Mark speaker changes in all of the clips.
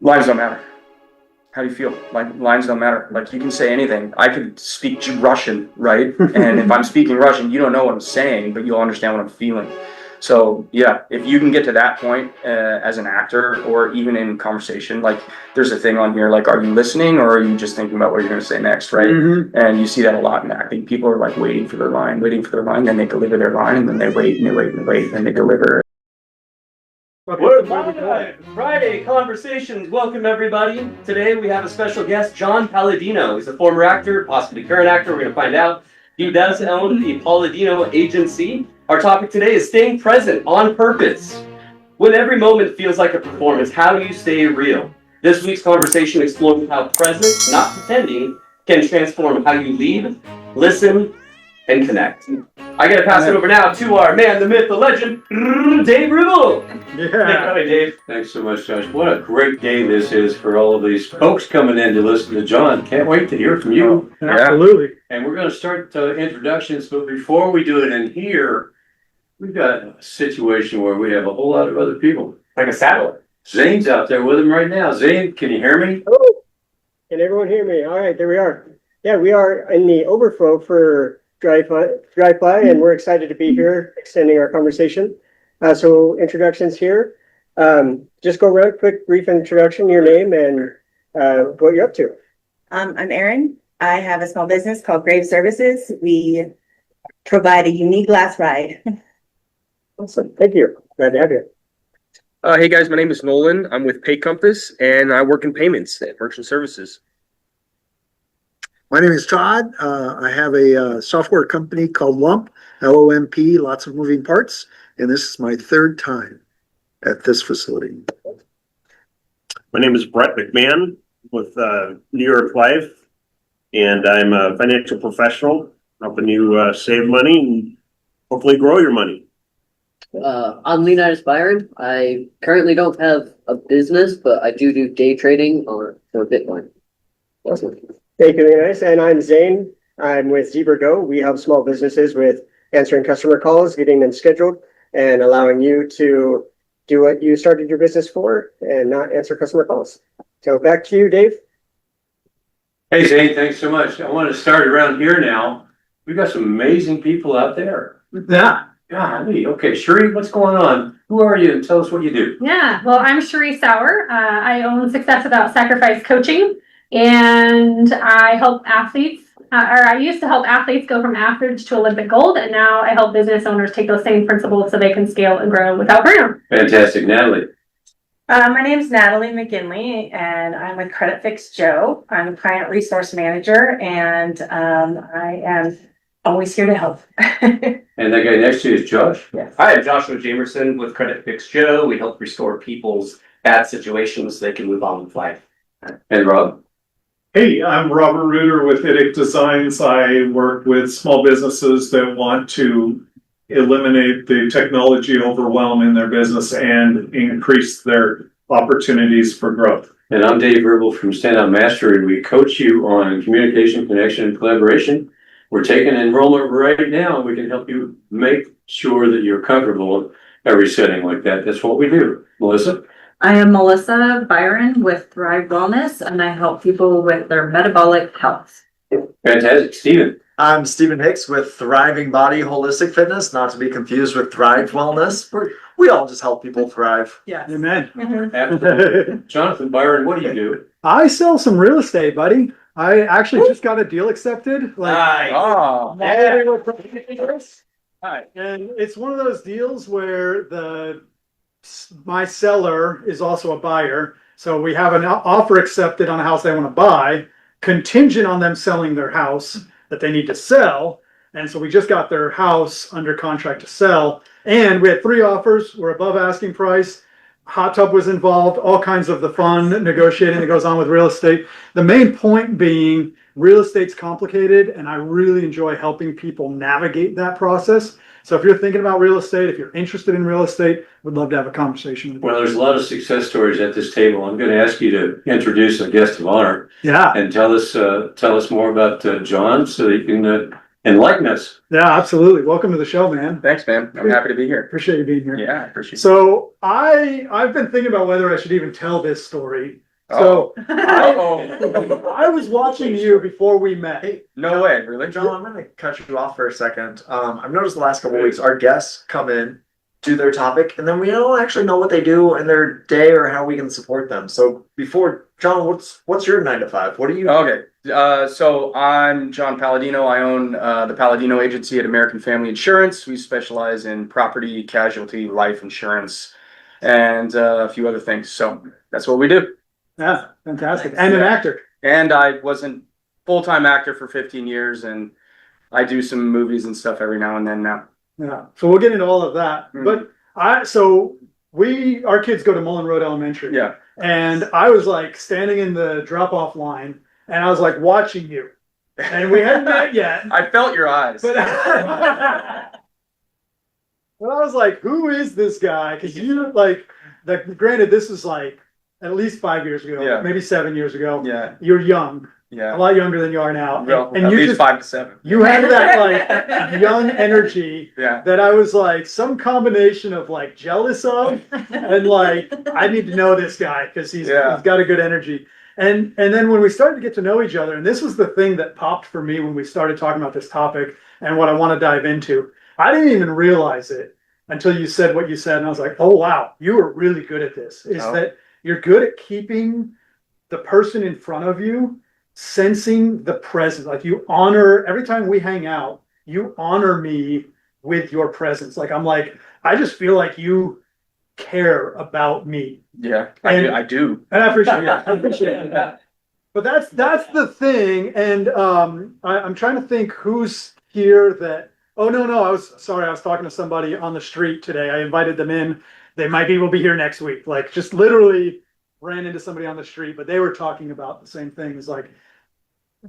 Speaker 1: Lines don't matter. How do you feel? Like, lines don't matter. Like, you can say anything. I could speak Russian, right? And if I'm speaking Russian, you don't know what I'm saying, but you'll understand what I'm feeling. So yeah, if you can get to that point as an actor, or even in conversation, like there's a thing on here, like, are you listening or are you just thinking about what you're going to say next, right? Mm-hmm. And you see that a lot in acting. People are like waiting for their line, then they deliver their line, and then they wait and they wait and wait, and they deliver.
Speaker 2: We're live! Friday Conversations. Welcome everybody. Today we have a special guest, John Pallindino. He's a former actor, possibly current actor. We're going to find out. He does own the Pallindino Agency. Our topic today is staying present on purpose. When every moment feels like a performance, how do you stay real? This week's conversation explores how present, not pretending, can transform how you lead, listen, and connect. I gotta pass it over now to our man, the myth, the legend, Dave Ribble.
Speaker 3: Yeah.
Speaker 2: Hey, Dave.
Speaker 3: Thanks so much, Josh. What a great day this is for all of these folks coming in to listen to John. Can't wait to hear from you.
Speaker 1: Oh,
Speaker 3: absolutely. And we're going to start introductions, but before we do it in here, we've got a situation where we have a whole lot of other people.
Speaker 2: Like a satellite.
Speaker 3: Zane's out there with him right now. Zane, can you hear me?
Speaker 4: Oh, can everyone hear me? All right, there we are. Yeah, we are in the overflow for Drive By, and we're excited to be here extending our conversation. So introductions here. Just go around, quick, brief introduction, your name and what you're up to.
Speaker 5: I'm Erin. I have a small business called Grave Services. We provide a unique glass ride.
Speaker 4: Awesome, thank you. Glad to have you.
Speaker 1: Hey guys, my name is Nolan. I'm with Pay Compass, and I work in payments at merchant services.
Speaker 6: My name is Todd. I have a software company called Lump, LOMP, lots of moving parts, and this is my third time at this facility.
Speaker 7: My name is Brett McMahon with New York Life, and I'm a financial professional helping you save money and hopefully grow your money.
Speaker 8: I'm Leonidas Byron. I currently don't have a business, but I do day trading for Bitcoin.
Speaker 4: Awesome. Thank you, Leonidas. And I'm Zane. I'm with Zebra Go. We help small businesses with answering customer calls, getting them scheduled, and allowing you to do what you started your business for and not answer customer calls. So back to you, Dave.
Speaker 3: Hey, Zane, thanks so much. I want to start around here now. We've got some amazing people out there.
Speaker 2: Yeah.
Speaker 3: Golly. Okay, Sheree, what's going on? Who are you? And tell us what you do.
Speaker 9: Yeah, well, I'm Sheree Sauer. I own Success Without Sacrifice Coaching, and I help athletes, or I used to help athletes go from average to Olympic gold, and now I help business owners take those same principles so they can scale and grow without burnout.
Speaker 3: Fantastic. Natalie.
Speaker 5: My name is Natalie McGinley, and I'm with Credit Fix Joe. I'm a client resource manager, and I am always here to help.
Speaker 3: And that guy next to you is Josh.
Speaker 2: Yes. Hi, I'm Joshua Jamerson with Credit Fix Joe. We help restore people's bad situations so they can move on with life.
Speaker 3: And Rob.
Speaker 10: Hey, I'm Robert Reuter with IDIC Designs. I work with small businesses that want to eliminate the technology overwhelm in their business and increase their opportunities for growth.
Speaker 3: And I'm Dave Ribble from Standout Mastery. We coach you on communication, connection, and collaboration. We're taking enrollment right now, and we can help you make sure that you're comfortable in every setting like that. That's what we do. Melissa?
Speaker 11: I am Melissa Byron with Thrive Wellness, and I help people with their metabolic health.
Speaker 3: Fantastic. Stephen?
Speaker 12: I'm Stephen Hicks with Thriving Body Holistic Fitness, not to be confused with Thrive Wellness. We all just help people thrive.
Speaker 11: Yes.
Speaker 6: Amen.
Speaker 3: Absolutely. Jonathan Byron, what do you do?
Speaker 6: I sell some real estate, buddy. I actually just got a deal accepted.
Speaker 2: Nice.
Speaker 1: Oh,
Speaker 6: Yeah. And it's one of those deals where my seller is also a buyer. So we have an offer accepted on a house they want to buy, contingent on them selling their house that they need to sell. And so we just got their house under contract to sell. And we had 3 offers. We're above asking price. Hot tub was involved, all kinds of the fun negotiating that goes on with real estate. The main point being real estate's complicated, and I really enjoy helping people navigate that process. So if you're thinking about real estate, if you're interested in real estate, we'd love to have a conversation with you.
Speaker 3: Well, there's a lot of success stories at this table. I'm going to ask you to introduce a guest of honor.
Speaker 6: Yeah.
Speaker 3: And tell us more about John so that you can enlighten us.
Speaker 6: Yeah, absolutely. Welcome to the show, man.
Speaker 1: thanks, man. I'm happy to be here.
Speaker 6: Appreciate you being here.
Speaker 1: Yeah, I appreciate it.
Speaker 6: So I've been thinking about whether I should even tell this story. So
Speaker 1: Uh-oh.
Speaker 6: I was watching you before we met.
Speaker 12: Hey,
Speaker 1: No way, really?
Speaker 12: John, I'm gonna cut you off for a second. I've noticed the last couple of weeks, our guests come in, do their topic, and then we don't actually know what they do in their day or how we can support them. So before, John, what's your 9 to 5? What do you?
Speaker 1: Okay, so I'm John Pallindino. I own the Pallindino Agency at American Family Insurance. We specialize in property, casualty, life insurance, and a few other things. So that's what we do.
Speaker 6: Yeah, fantastic. And an actor.
Speaker 1: And I was a full-time actor for 15 years, and I do some movies and stuff every now and then now.
Speaker 6: Yeah. So we'll get into all of that.
Speaker 1: Mhm.
Speaker 6: But our kids go to Mullen Road Elementary.
Speaker 1: Yeah.
Speaker 6: And I was like standing in the drop-off line and I was like watching you. And we hadn't met yet.
Speaker 1: I felt your eyes.
Speaker 6: But but I was like, who is this guy? Because you granted, this was like at least 5 years ago,
Speaker 1: Yeah.
Speaker 6: maybe 7 years ago.
Speaker 1: Yeah.
Speaker 6: You're young, a
Speaker 1: Yeah.
Speaker 6: lot younger than you are now.
Speaker 1: Well,
Speaker 6: and
Speaker 1: at
Speaker 6: you
Speaker 1: least
Speaker 6: just
Speaker 1: 5 to 7.
Speaker 6: you had that like young energy
Speaker 1: Yeah.
Speaker 6: that I was like some combination of like jealous of and like I need to know this guy because he's got a good energy. And then when we started to get to know each other, and this was the thing that popped for me when we started talking about this topic and what I want to dive into, I didn't even realize it until you said what you said, and I was like, oh wow, you are really good at this. That you're good at keeping the person in front of you sensing the presence. Like you honor every time we hang out, you honor me with your presence. Like I'm like, I just feel like you care about me.
Speaker 1: Yeah, I do.
Speaker 6: And I appreciate it. I appreciate that. But that's the thing. And I'm trying to think who's here that. Oh no, I was talking to somebody on the street today. I invited them in. They might be will be here next week. Like just literally ran into somebody on the street, but they were talking about the same thing. It's like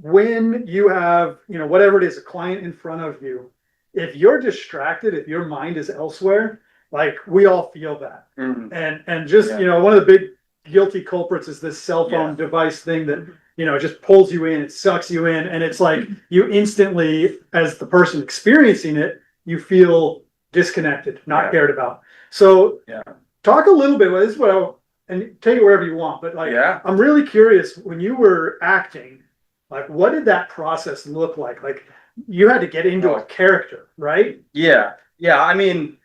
Speaker 6: when you have, whatever it is, a client in front of you, if you're distracted, if your mind is elsewhere, like we all feel that.
Speaker 1: Mhm.
Speaker 6: And just, one of the big guilty culprits is this cell phone device thing that, it just pulls you in, it sucks you in. And it's like you instantly, as the person experiencing it, you feel disconnected, not cared about. So talk a little bit, this is what and take it wherever you want, but like, I'm really curious when you were acting, like, what did that process look like? Like you had to get into a character, right?
Speaker 1: Yeah. I mean,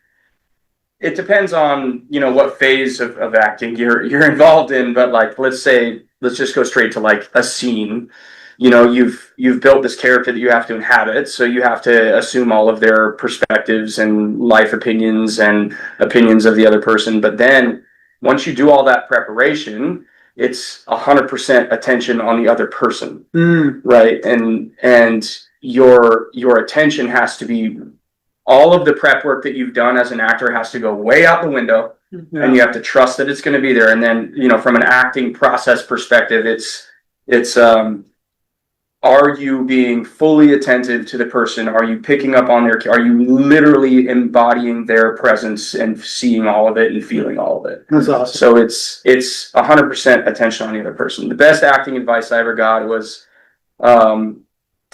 Speaker 1: it depends on, what phase of acting you're involved in, but like, let's just go straight to like a scene. You've built this character that you have to inhabit, so you have to assume all of their perspectives and life opinions and opinions of the other person. But then once you do all that preparation, it's 100% attention on the other person, right? And your attention has to be, all of the prep work that you've done as an actor has to go way out the window, and you have to trust that it's going to be there. And then, from an acting process perspective, it's are you being fully attentive to the person? Are you picking up on are you literally embodying their presence and seeing all of it and feeling all of it?
Speaker 6: That's awesome.
Speaker 1: So it's 100% attention on the other person. The best acting advice I ever got was,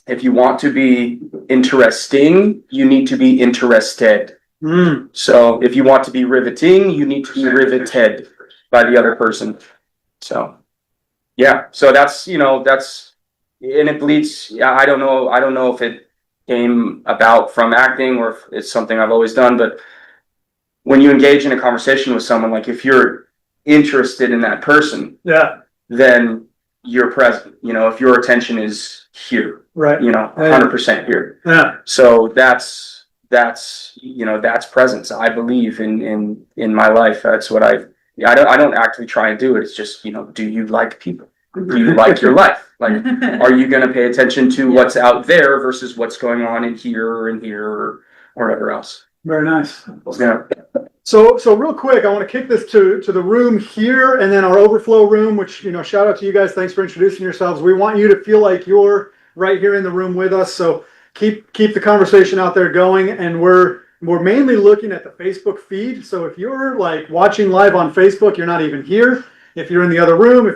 Speaker 1: if you want to be interesting, you need to be interested. So if you want to be riveting, you need to be riveted by the other person. So so that's, and it bleeds. I don't know if it came about from acting or if it's something I've always done, but when you engage in a conversation with someone, like if you're interested in that person, then you're present. If your attention is here,
Speaker 6: right?
Speaker 1: 100% here.
Speaker 6: Yeah.
Speaker 1: So that's presence. I believe in my life. That's what I don't actually try and do it. It's just, do you like people? Do you like your life? Like, are you going to pay attention to what's out there versus what's going on in here or whatever else?
Speaker 6: Very nice.
Speaker 1: Yeah.
Speaker 6: So real quick, I want to kick this to the room here and then our overflow room, which, shout out to you guys. Thanks for introducing yourselves. We want you to feel like you're right here in the room with us. So keep the conversation out there going. And we're mainly looking at the Facebook feed. So if you're like watching live on Facebook, you're not even here. If you're in the other room,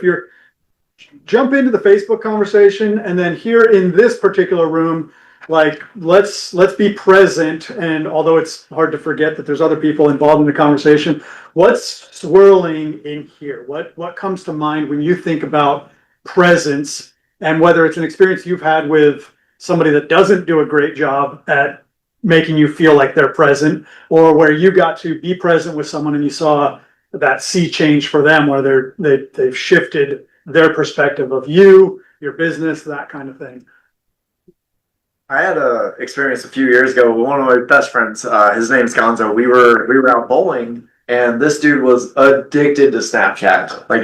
Speaker 6: jump into the Facebook conversation. And then here in this particular room, like, let's be present. And although it's hard to forget that there's other people involved in the conversation, what's swirling in here? What comes to mind when you think about presence, and whether it's an experience you've had with somebody that doesn't do a great job at making you feel like they're present, or where you got to be present with someone and you saw that sea change for them, where they've shifted their perspective of you, your business, that kind of thing.
Speaker 12: I had a experience a few years ago with one of my best friends. His name's Gonzo. We were out bowling, and this dude was addicted to Snapchat. Like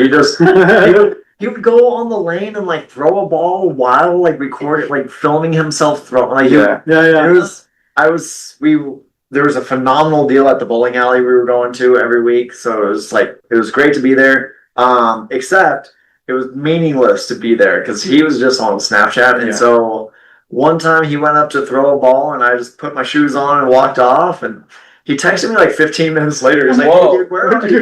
Speaker 12: he would go on the lane and like throw a ball while like recording, like filming himself throwing. Like,
Speaker 6: Yeah.
Speaker 12: There was a phenomenal deal at the bowling alley we were going to every week, so it was great to be there. Except it was meaningless to be there because he was just on Snapchat, and so. One time he went up to throw a ball and I just put my shoes on and walked off, and he texted me like 15 minutes later. He's like, "Hey, dude, where are you?"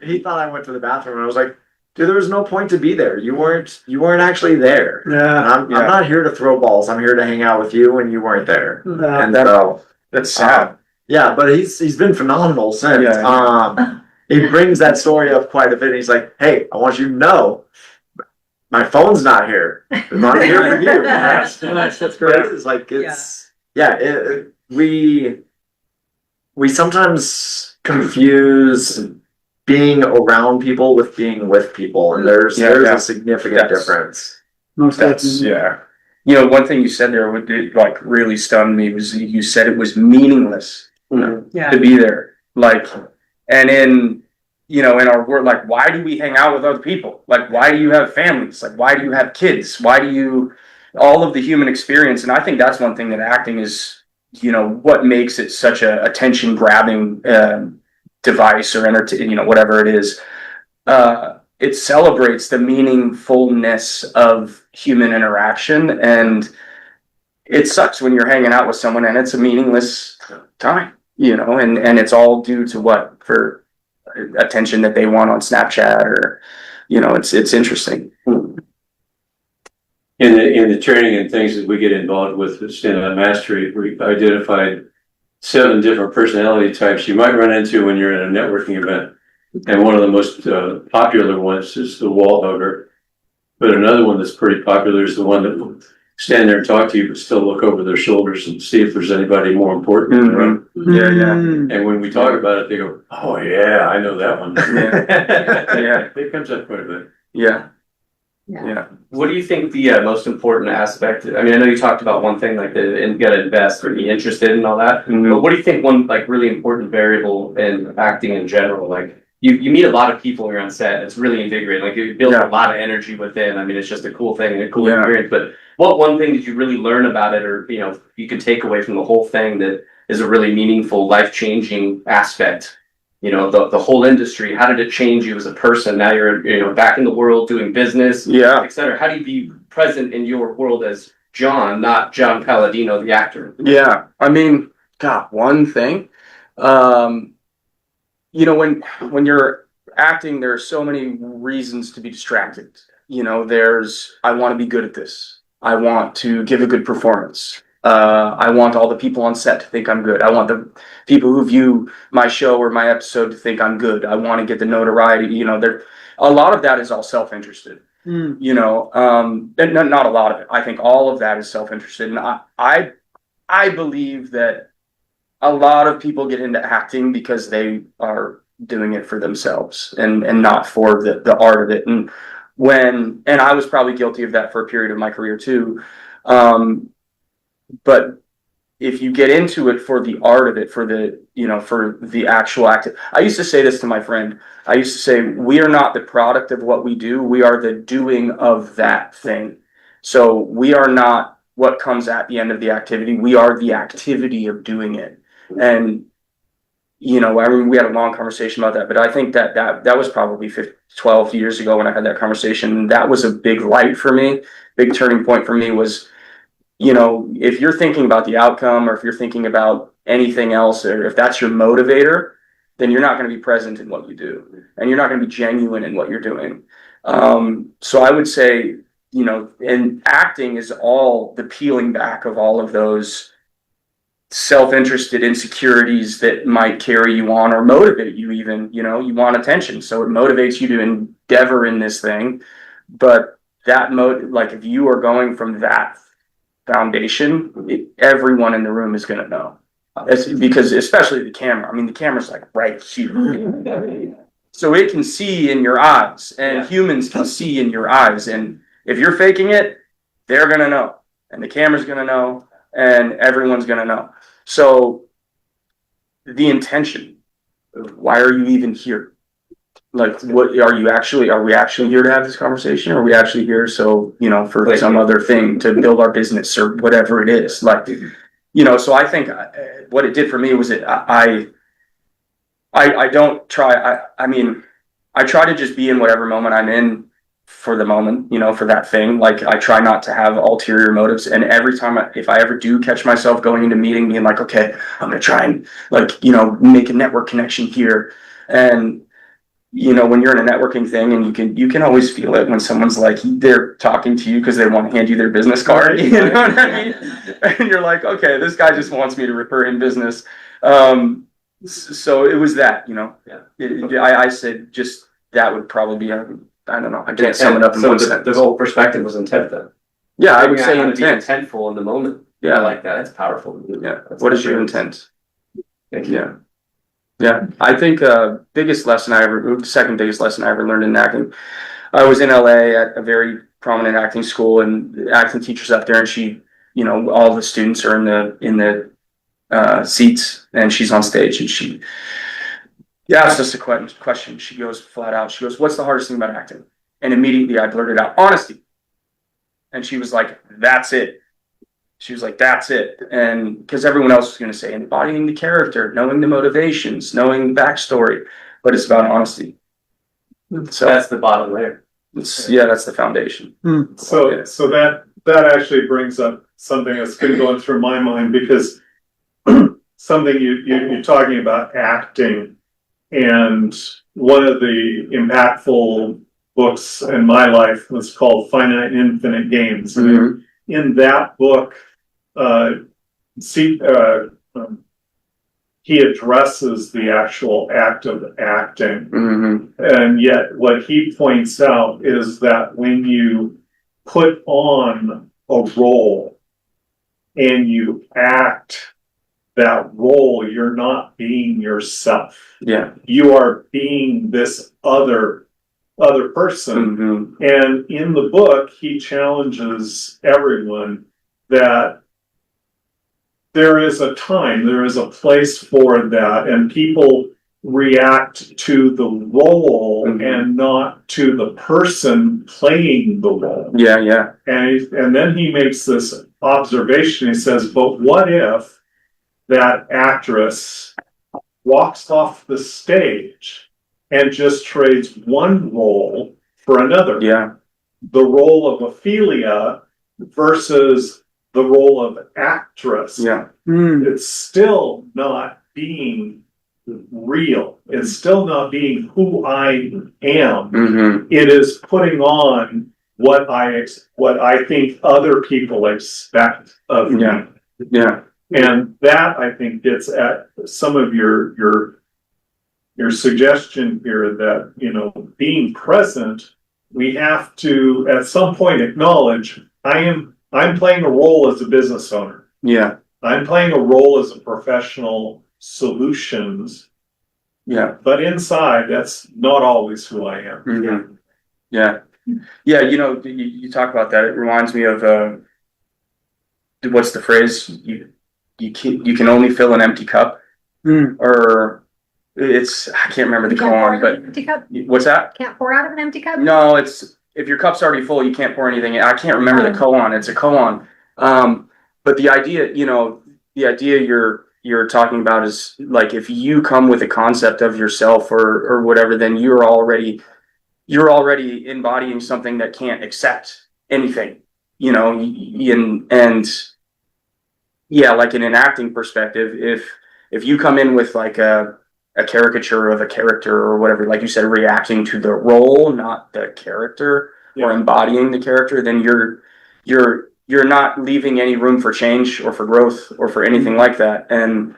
Speaker 12: He thought I went to the bathroom, and I was like, "Dude, there was no point to be there. You weren't actually there.
Speaker 6: Yeah.
Speaker 12: I'm not here to throw balls. I'm here to hang out with you, and you weren't there." And
Speaker 1: That's sad.
Speaker 12: yeah, but he's been phenomenal since. He brings that story up quite a bit. He's like, "Hey, I want you to know, my phone's not here. I'm not here for you."
Speaker 6: That's great.
Speaker 12: It's like we sometimes confuse being around people with being with people, and there's a significant difference.
Speaker 6: Most definitely.
Speaker 1: Yeah. You know, one thing you said there like really stunned me was you said it was meaningless to be there. Like, and in our world, like, why do we hang out with other people? Like, why do you have families? Like, why do you have kids? Why do you, all of the human experience? And I think that's one thing that acting is, what makes it such a attention grabbing device or whatever it is. It celebrates the meaningfulness of human interaction, and it sucks when you're hanging out with someone and it's a meaningless time, and it's all due to what? For attention that they want on Snapchat, or it's interesting.
Speaker 3: In the training and things that we get involved with stand-up mastery, we've identified 7 different personality types you might run into when you're at a networking event. And one of the most popular ones is the wall hugger. But another one that's pretty popular is the one that will stand there and talk to you, but still look over their shoulders and see if there's anybody more important.
Speaker 1: Mm-hmm. Yeah.
Speaker 3: And when we talk about it, they go, "Oh yeah, I know that one."
Speaker 1: Yeah.
Speaker 3: It comes up quite a bit.
Speaker 1: Yeah.
Speaker 2: What do you think the most important aspect? I mean, I know you talked about one thing, like you got to invest or be interested and all that.
Speaker 1: Mm-hmm.
Speaker 2: But what do you think one like really important variable in acting in general? Like you meet a lot of people when you're on set. It's really invigorating. Like you build a lot of energy within. I mean, it's just a cool thing and a cool experience. But what one thing did you really learn about it, or you could take away from the whole thing that is a really meaningful, life-changing aspect? The whole industry. How did it change you as a person? Now you're back in the world doing business, etc. How do you be present in your world as John, not John Pallindino, the actor?
Speaker 1: Yeah, I mean, God, one thing. When you're acting, there are so many reasons to be distracted. There's, I want to be good at this. I want to give a good performance. I want all the people on set to think I'm good. I want the people who view my show or my episode to think I'm good. I want to get the notoriety. A lot of that is all self-interested. And not a lot of it. I think all of that is self-interested. And I believe that a lot of people get into acting because they are doing it for themselves and not for the art of it. And I was probably guilty of that for a period of my career too. But if you get into it for the art of it, for the actual act, I used to say this to my friend. I used to say, we are not the product of what we do. We are the doing of that thing. So we are not what comes at the end of the activity. We are the activity of doing it. And, we had a long conversation about that, but I think that was probably 12 years ago when I had that conversation. That was a big light for me. Big turning point for me was, if you're thinking about the outcome, or if you're thinking about anything else, or if that's your motivator, then you're not going to be present in what you do, and you're not going to be genuine in what you're doing. So I would say, you know, and acting is all the peeling back of all of those self-interested insecurities that might carry you on or motivate you even, you know, you want attention. So it motivates you to endeavor in this thing. But that like if you are going from that foundation, everyone in the room is going to know. It's because especially the camera. I mean, the camera's like right here. So it can see in your eyes, and humans can see in your eyes. And if you're faking it, they're going to know. And the camera's going to know, and everyone's going to know. So the intention, why are you even here? Like, what are we actually here to have this conversation? Or are we actually here so, you know, for some other thing to build our business or whatever it is? Like, you know, so I think what it did for me was I don't try, I mean, I try to just be in whatever moment I'm in for the moment, you know, for that thing. Like, I try not to have ulterior motives. And every time, if I ever do catch myself going into a meeting being like, okay, I'm going to try and, like, you know, make a network connection here. And, you know, when you're in a networking thing, and you can always feel it when someone's like, they're talking to you because they want to hand you their business card, you know what I mean? And you're like, okay, this guy just wants me to refer him business. So it was that, you know, I said just that would probably be, I don't know, I can't sum it up in one sentence.
Speaker 2: The whole perspective was intent then.
Speaker 1: Yeah, I would say intent.
Speaker 2: Intentful in the moment.
Speaker 1: Yeah.
Speaker 2: I like that. It's powerful.
Speaker 1: Yeah. What is your intent?
Speaker 2: Thank you.
Speaker 1: Yeah. Yeah. I think second biggest lesson I ever learned in acting, I was in LA at a very prominent acting school, and the acting teacher's up there, and she, you know, all the students are in the seats, and she's on stage, and she asked us a question. She goes flat out, she goes, "What's the hardest thing about acting?" And immediately I blurted out, "Honesty." And she was like, "That's it." She was like, "That's it." And because everyone else was going to say embodying the character, knowing the motivations, knowing the backstory, but it's about honesty. So
Speaker 2: that's the bottom layer.
Speaker 1: That's the foundation.
Speaker 10: So that actually brings up something that's been going through my mind, because something you're talking about acting, and one of the impactful books in my life was called Finite and Infinite Games.
Speaker 1: Mm-hmm.
Speaker 10: In that book, he addresses the actual act of acting.
Speaker 1: Mm-hmm.
Speaker 10: And yet what he points out is that when you put on a role and you act that role, you're not being yourself.
Speaker 1: Yeah.
Speaker 10: You are being this other person.
Speaker 1: Mm-hmm.
Speaker 10: And in the book, he challenges everyone that there is a time, there is a place for that, and people react to the role and not to the person playing the role.
Speaker 1: Yeah.
Speaker 10: And then he makes this observation. He says, but what if that actress walks off the stage and just trades one role for another?
Speaker 1: Yeah.
Speaker 10: The role of Ophelia versus the role of actress.
Speaker 1: Yeah.
Speaker 10: It's still not being real. It's still not being who I am.
Speaker 1: Mm-hmm.
Speaker 10: It is putting on what I think other people expect of me.
Speaker 1: Yeah.
Speaker 10: And that, I think, gets at some of your suggestion here that, you know, being present, we have to at some point acknowledge I'm playing a role as a business owner.
Speaker 1: Yeah.
Speaker 10: I'm playing a role as a professional solutions.
Speaker 1: Yeah.
Speaker 10: But inside, that's not always who I am.
Speaker 1: Mm-hmm. Yeah. Yeah. You know, you talk about that. It reminds me of what's the phrase? You can only fill an empty cup. Or it's, I can't remember the koan, but
Speaker 9: Empty cup?
Speaker 1: What's that?
Speaker 9: Can't pour out of an empty cup?
Speaker 1: No, it's if your cup's already full, you can't pour anything in. I can't remember the koan. It's a koan. But the idea, you know, you're talking about is like, if you come with a concept of yourself or whatever, then you're already embodying something that can't accept anything, you know, and yeah, like in an acting perspective, if you come in with like a caricature of a character or whatever, like you said, reacting to the role, not the character, or embodying the character, then you're not leaving any room for change or for growth or for anything like that. And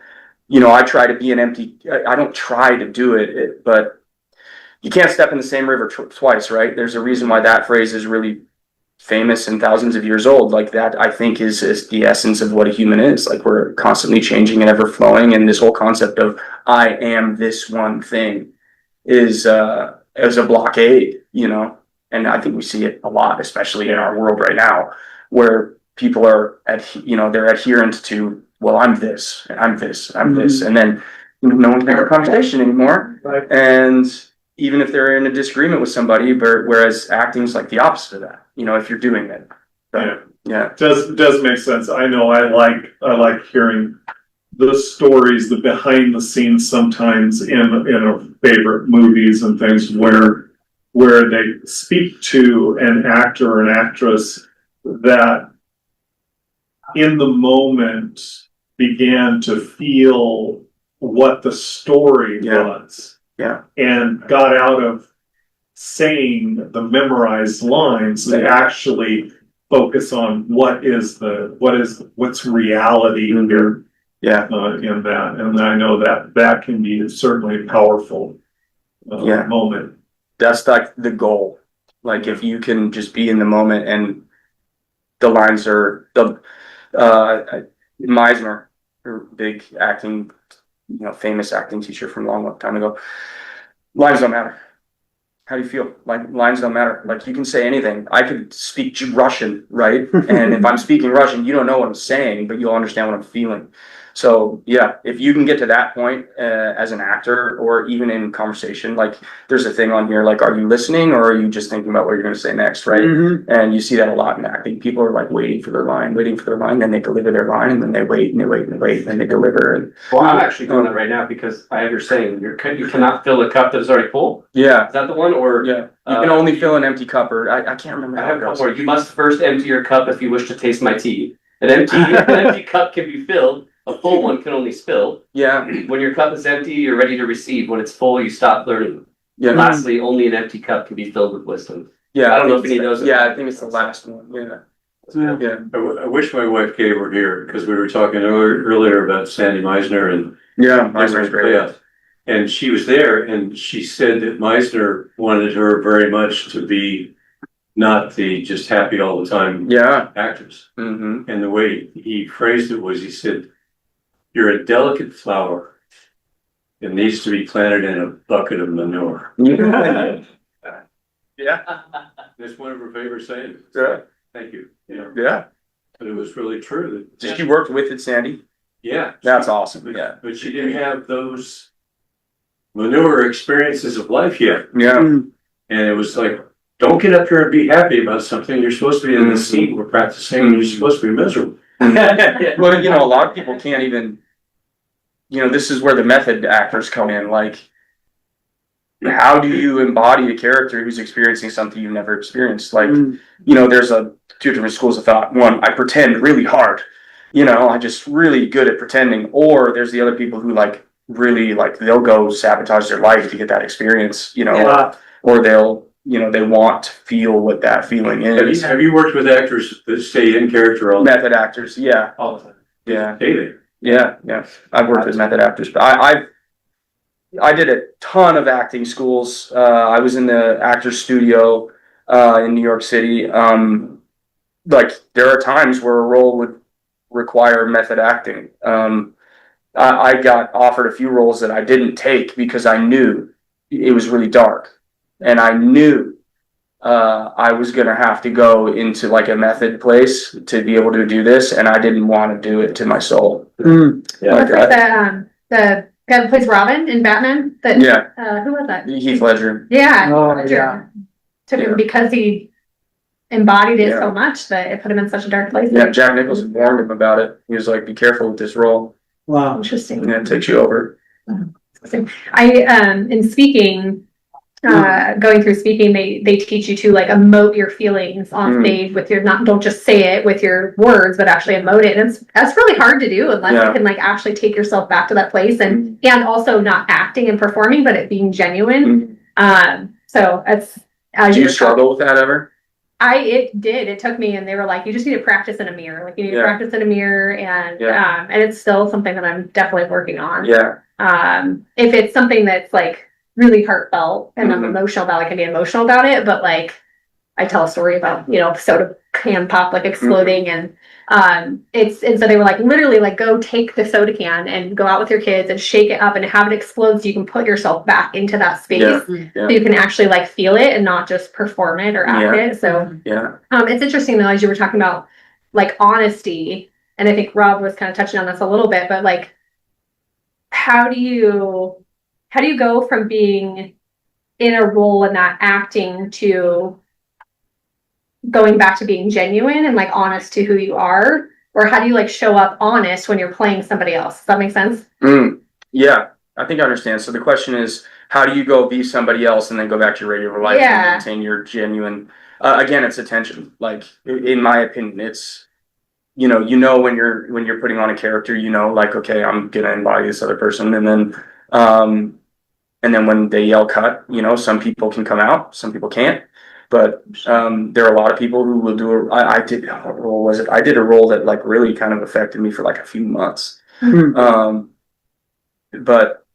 Speaker 1: I try to be I don't try to do it, but you can't step in the same river twice, right? There's a reason why that phrase is really famous and thousands of years old. Like that, I think is the essence of what a human is. Like we're constantly changing and ever flowing. And this whole concept of I am this one thing is a blockade, and I think we see it a lot, especially in our world right now, where people are they're adherent to, well, I'm this, and I'm this, I'm this, and then no one can have a conversation anymore.
Speaker 12: Right.
Speaker 1: And even if they're in a disagreement with somebody, whereas acting is like the opposite of that, if you're doing it. But, yeah.
Speaker 10: Does make sense. I know I like hearing the stories, the behind the scenes sometimes in our favorite movies and things where they speak to an actor or an actress that in the moment began to feel what the story was.
Speaker 1: Yeah.
Speaker 10: And got out of saying the memorized lines to actually focus on what's reality here.
Speaker 1: Yeah.
Speaker 10: In that. And I know that can be certainly a powerful moment.
Speaker 1: That's like the goal. Like if you can just be in the moment, and the lines are Meisner, her big acting, famous acting teacher from a long time ago. Lines don't matter. How do you feel? Like lines don't matter. Like you can say anything. I could speak Russian, right? And if I'm speaking Russian, you don't know what I'm saying, but you'll understand what I'm feeling. So yeah, if you can get to that point as an actor, or even in conversation, like there's a thing on here, like, are you listening or are you just thinking about what you're going to say next, right?
Speaker 4: Mm-hmm.
Speaker 1: And you see that a lot in acting. People are like waiting for their line, then they deliver their line, and then they wait and they wait and they wait, and then they deliver. And
Speaker 2: Well, I'm actually doing that right now because I have your saying, you cannot fill a cup that is already full.
Speaker 1: yeah,
Speaker 2: Is that the one? Or
Speaker 1: yeah, you can only fill an empty cup, or I can't remember
Speaker 2: I
Speaker 1: how
Speaker 2: have
Speaker 1: it
Speaker 2: a couple
Speaker 1: goes.
Speaker 2: more. You must first empty your cup if you wish to taste my tea. An empty cup can be filled. A full one can only spill.
Speaker 1: Yeah,
Speaker 2: When your cup is empty, you're ready to receive. When it's full, you stop learning.
Speaker 1: yeah,
Speaker 2: Lastly, only an empty cup can be filled with wisdom.
Speaker 1: yeah.
Speaker 2: I don't know if
Speaker 1: think
Speaker 2: any of those.
Speaker 1: Yeah, I think it's the last one. Yeah.
Speaker 3: I wish my wife Kay were here, because we were talking earlier about Sandy Meisner and
Speaker 1: Yeah, Meisner's great.
Speaker 3: Yeah. And she was there, and she said that Meisner wanted her very much to be not the just happy all the time
Speaker 1: Yeah.
Speaker 3: actress.
Speaker 1: Mm-hmm.
Speaker 3: And the way he phrased it was, he said, "You're a delicate flower. It needs to be planted in a bucket of manure."
Speaker 1: Yeah.
Speaker 3: That's one of her favorite sayings.
Speaker 1: Yeah.
Speaker 3: Thank you.
Speaker 1: Yeah.
Speaker 3: But it was really true.
Speaker 1: Did you work with it, Sandy?
Speaker 3: Yeah.
Speaker 1: That's awesome. Yeah.
Speaker 3: But she didn't have those manure experiences of life yet.
Speaker 1: Yeah.
Speaker 3: And it was like, don't get up here and be happy about something. You're supposed to be in the scene we're practicing, and you're supposed to be miserable.
Speaker 1: Well, a lot of people can't even, this is where the method actors come in. Like, how do you embody a character who's experiencing something you've never experienced? Like, there's two different schools of thought. One, I pretend really hard. I'm just really good at pretending. Or there's the other people who really they'll go sabotage their life to get that experience, or they'll, they want to feel what that feeling is.
Speaker 3: Have you worked with actors that stay in character all
Speaker 1: Method actors, yeah.
Speaker 3: all the time?
Speaker 1: Yeah.
Speaker 3: Daily.
Speaker 1: Yeah. I've worked with method actors, but I did a ton of acting schools. I was in the actor's studio in New York City. There are times where a role would require method acting. I got offered a few roles that I didn't take because I knew it was really dark, and I knew I was going to have to go into a method place to be able to do this, and I didn't want to do it to my soul.
Speaker 9: Yeah. The guy that plays Robin in Batman. Who was that?
Speaker 1: Heath Ledger.
Speaker 9: Yeah.
Speaker 4: Oh,
Speaker 9: Ledger.
Speaker 4: yeah.
Speaker 9: Took him because he embodied it so much that it put him in such a dark place.
Speaker 1: Yeah, Jack Nicholson warned him about it. He was like, "Be careful with this role.
Speaker 4: Wow.
Speaker 9: Interesting.
Speaker 1: Yeah, it takes you over."
Speaker 9: In speaking, going through speaking, they teach you to emote your feelings on stage with don't just say it with your words, but actually emote it. And that's really hard to do unless you can actually take yourself back to that place and also not acting and performing, but it being genuine. So it's.
Speaker 1: Do you struggle with that ever?
Speaker 9: it took me, and they were like, you just need to practice in a mirror. Like you need to practice in a mirror, and and it's still something that I'm definitely working on.
Speaker 1: Yeah.
Speaker 9: If it's something that's like really heartfelt and I'm emotional about, I can be emotional about it, but like I tell a story about, soda can pop like exploding and so they were like, literally like go take the soda can and go out with your kids and shake it up and have it explode so you can put yourself back into that space. So you can actually like feel it and not just perform it or act it. So it's interesting though, as you were talking about like honesty, and I think Rob was kind of touching on this a little bit, but like how do you go from being in a role and not acting to going back to being genuine and like honest to who you are? Or how do you like show up honest when you're playing somebody else? Does that make sense?
Speaker 1: Yeah, I think I understand. So the question is, how do you go be somebody else and then go back to your regular life and maintain your genuine? Again, it's attention. Like in my opinion, it's when you're putting on a character, like, okay, I'm gonna embody this other person, and then when they yell cut, some people can come out, some people can't. But there are a lot of people who will do I did a role that like really kind of affected me for like a few months. But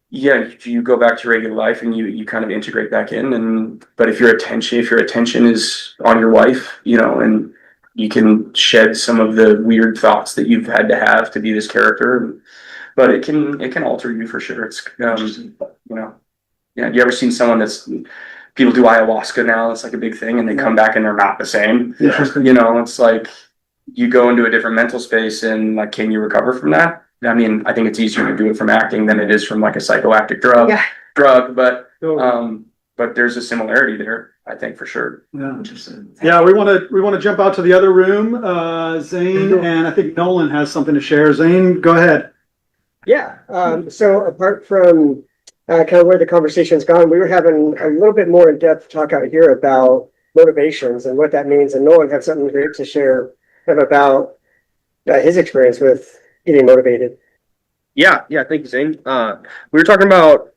Speaker 1: yeah, you go back to your regular life and you kind of integrate back in. But if your attention is on your wife, and you can shed some of the weird thoughts that you've had to have to be this character, but it can alter you for sure. It's you ever seen someone that's people do ayahuasca now, it's like a big thing, and they come back and they're not the same. It's like you go into a different mental space, and like, can you recover from that? I mean, I think it's easier to do it from acting than it is from like a psychoactive drug, but there's a similarity there, I think, for sure.
Speaker 6: Yeah, we want to jump out to the other room. Zane and I think Nolan has something to share. Zane, go ahead.
Speaker 4: Yeah. So apart from kind of where the conversation's gone, we were having a little bit more in-depth talk out here about motivations and what that means. And Nolan had something great to share about his experience with getting motivated.
Speaker 13: Yeah, thank you, Zane. We were talking about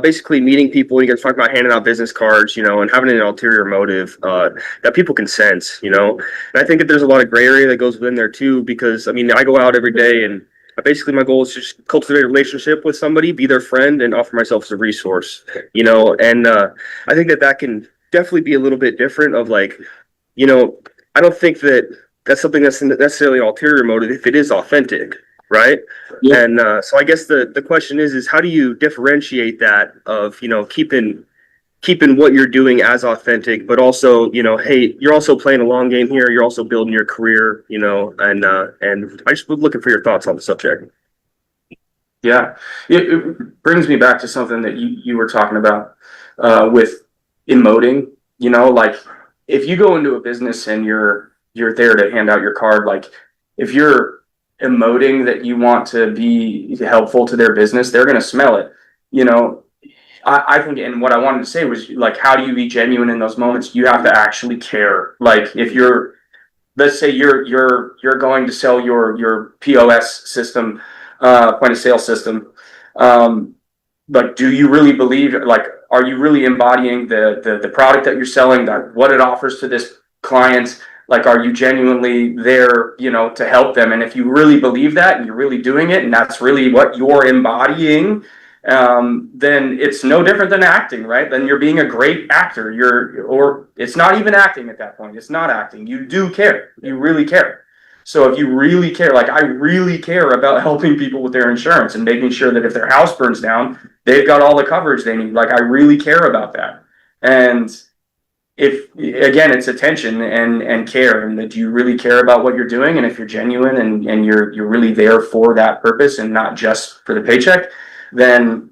Speaker 13: basically meeting people. You guys talking about handing out business cards, and having an ulterior motive that people can sense, And I think that there's a lot of gray area that goes within there too, because I mean, I go out every day and basically my goal is to just cultivate a relationship with somebody, be their friend, and offer myself as a resource, and I think that can definitely be a little bit different of like, I don't think that's something that's necessarily an ulterior motive if it is authentic, right? And so I guess the question is how do you differentiate that of, keeping what you're doing as authentic, but also, hey, you're also playing a long game here. You're also building your career, and I just was looking for your thoughts on the subject.
Speaker 1: Yeah, it brings me back to something that you were talking about with emoting. Like if you go into a business and you're there to hand out your card, like if you're emoting that you want to be helpful to their business, they're going to smell it. I think, and what I wanted to say was like, how do you be genuine in those moments? You have to actually care. Like if let's say you're going to sell your POS system, point of sale system. Like, do you really believe, like, are you really embodying the product that you're selling, that what it offers to this client? Like, are you genuinely there, to help them? And if you really believe that and you're really doing it and that's really what you're embodying, then it's no different than acting, right? Then you're being a great actor. Or it's not even acting at that point. It's not acting. You do care. You really care. So if you really care, like I really care about helping people with their insurance and making sure that if their house burns down, they've got all the coverage they need. Like I really care about that. And if again, it's attention and care, and that you really care about what you're doing. And if you're genuine and you're really there for that purpose and not just for the paycheck, then,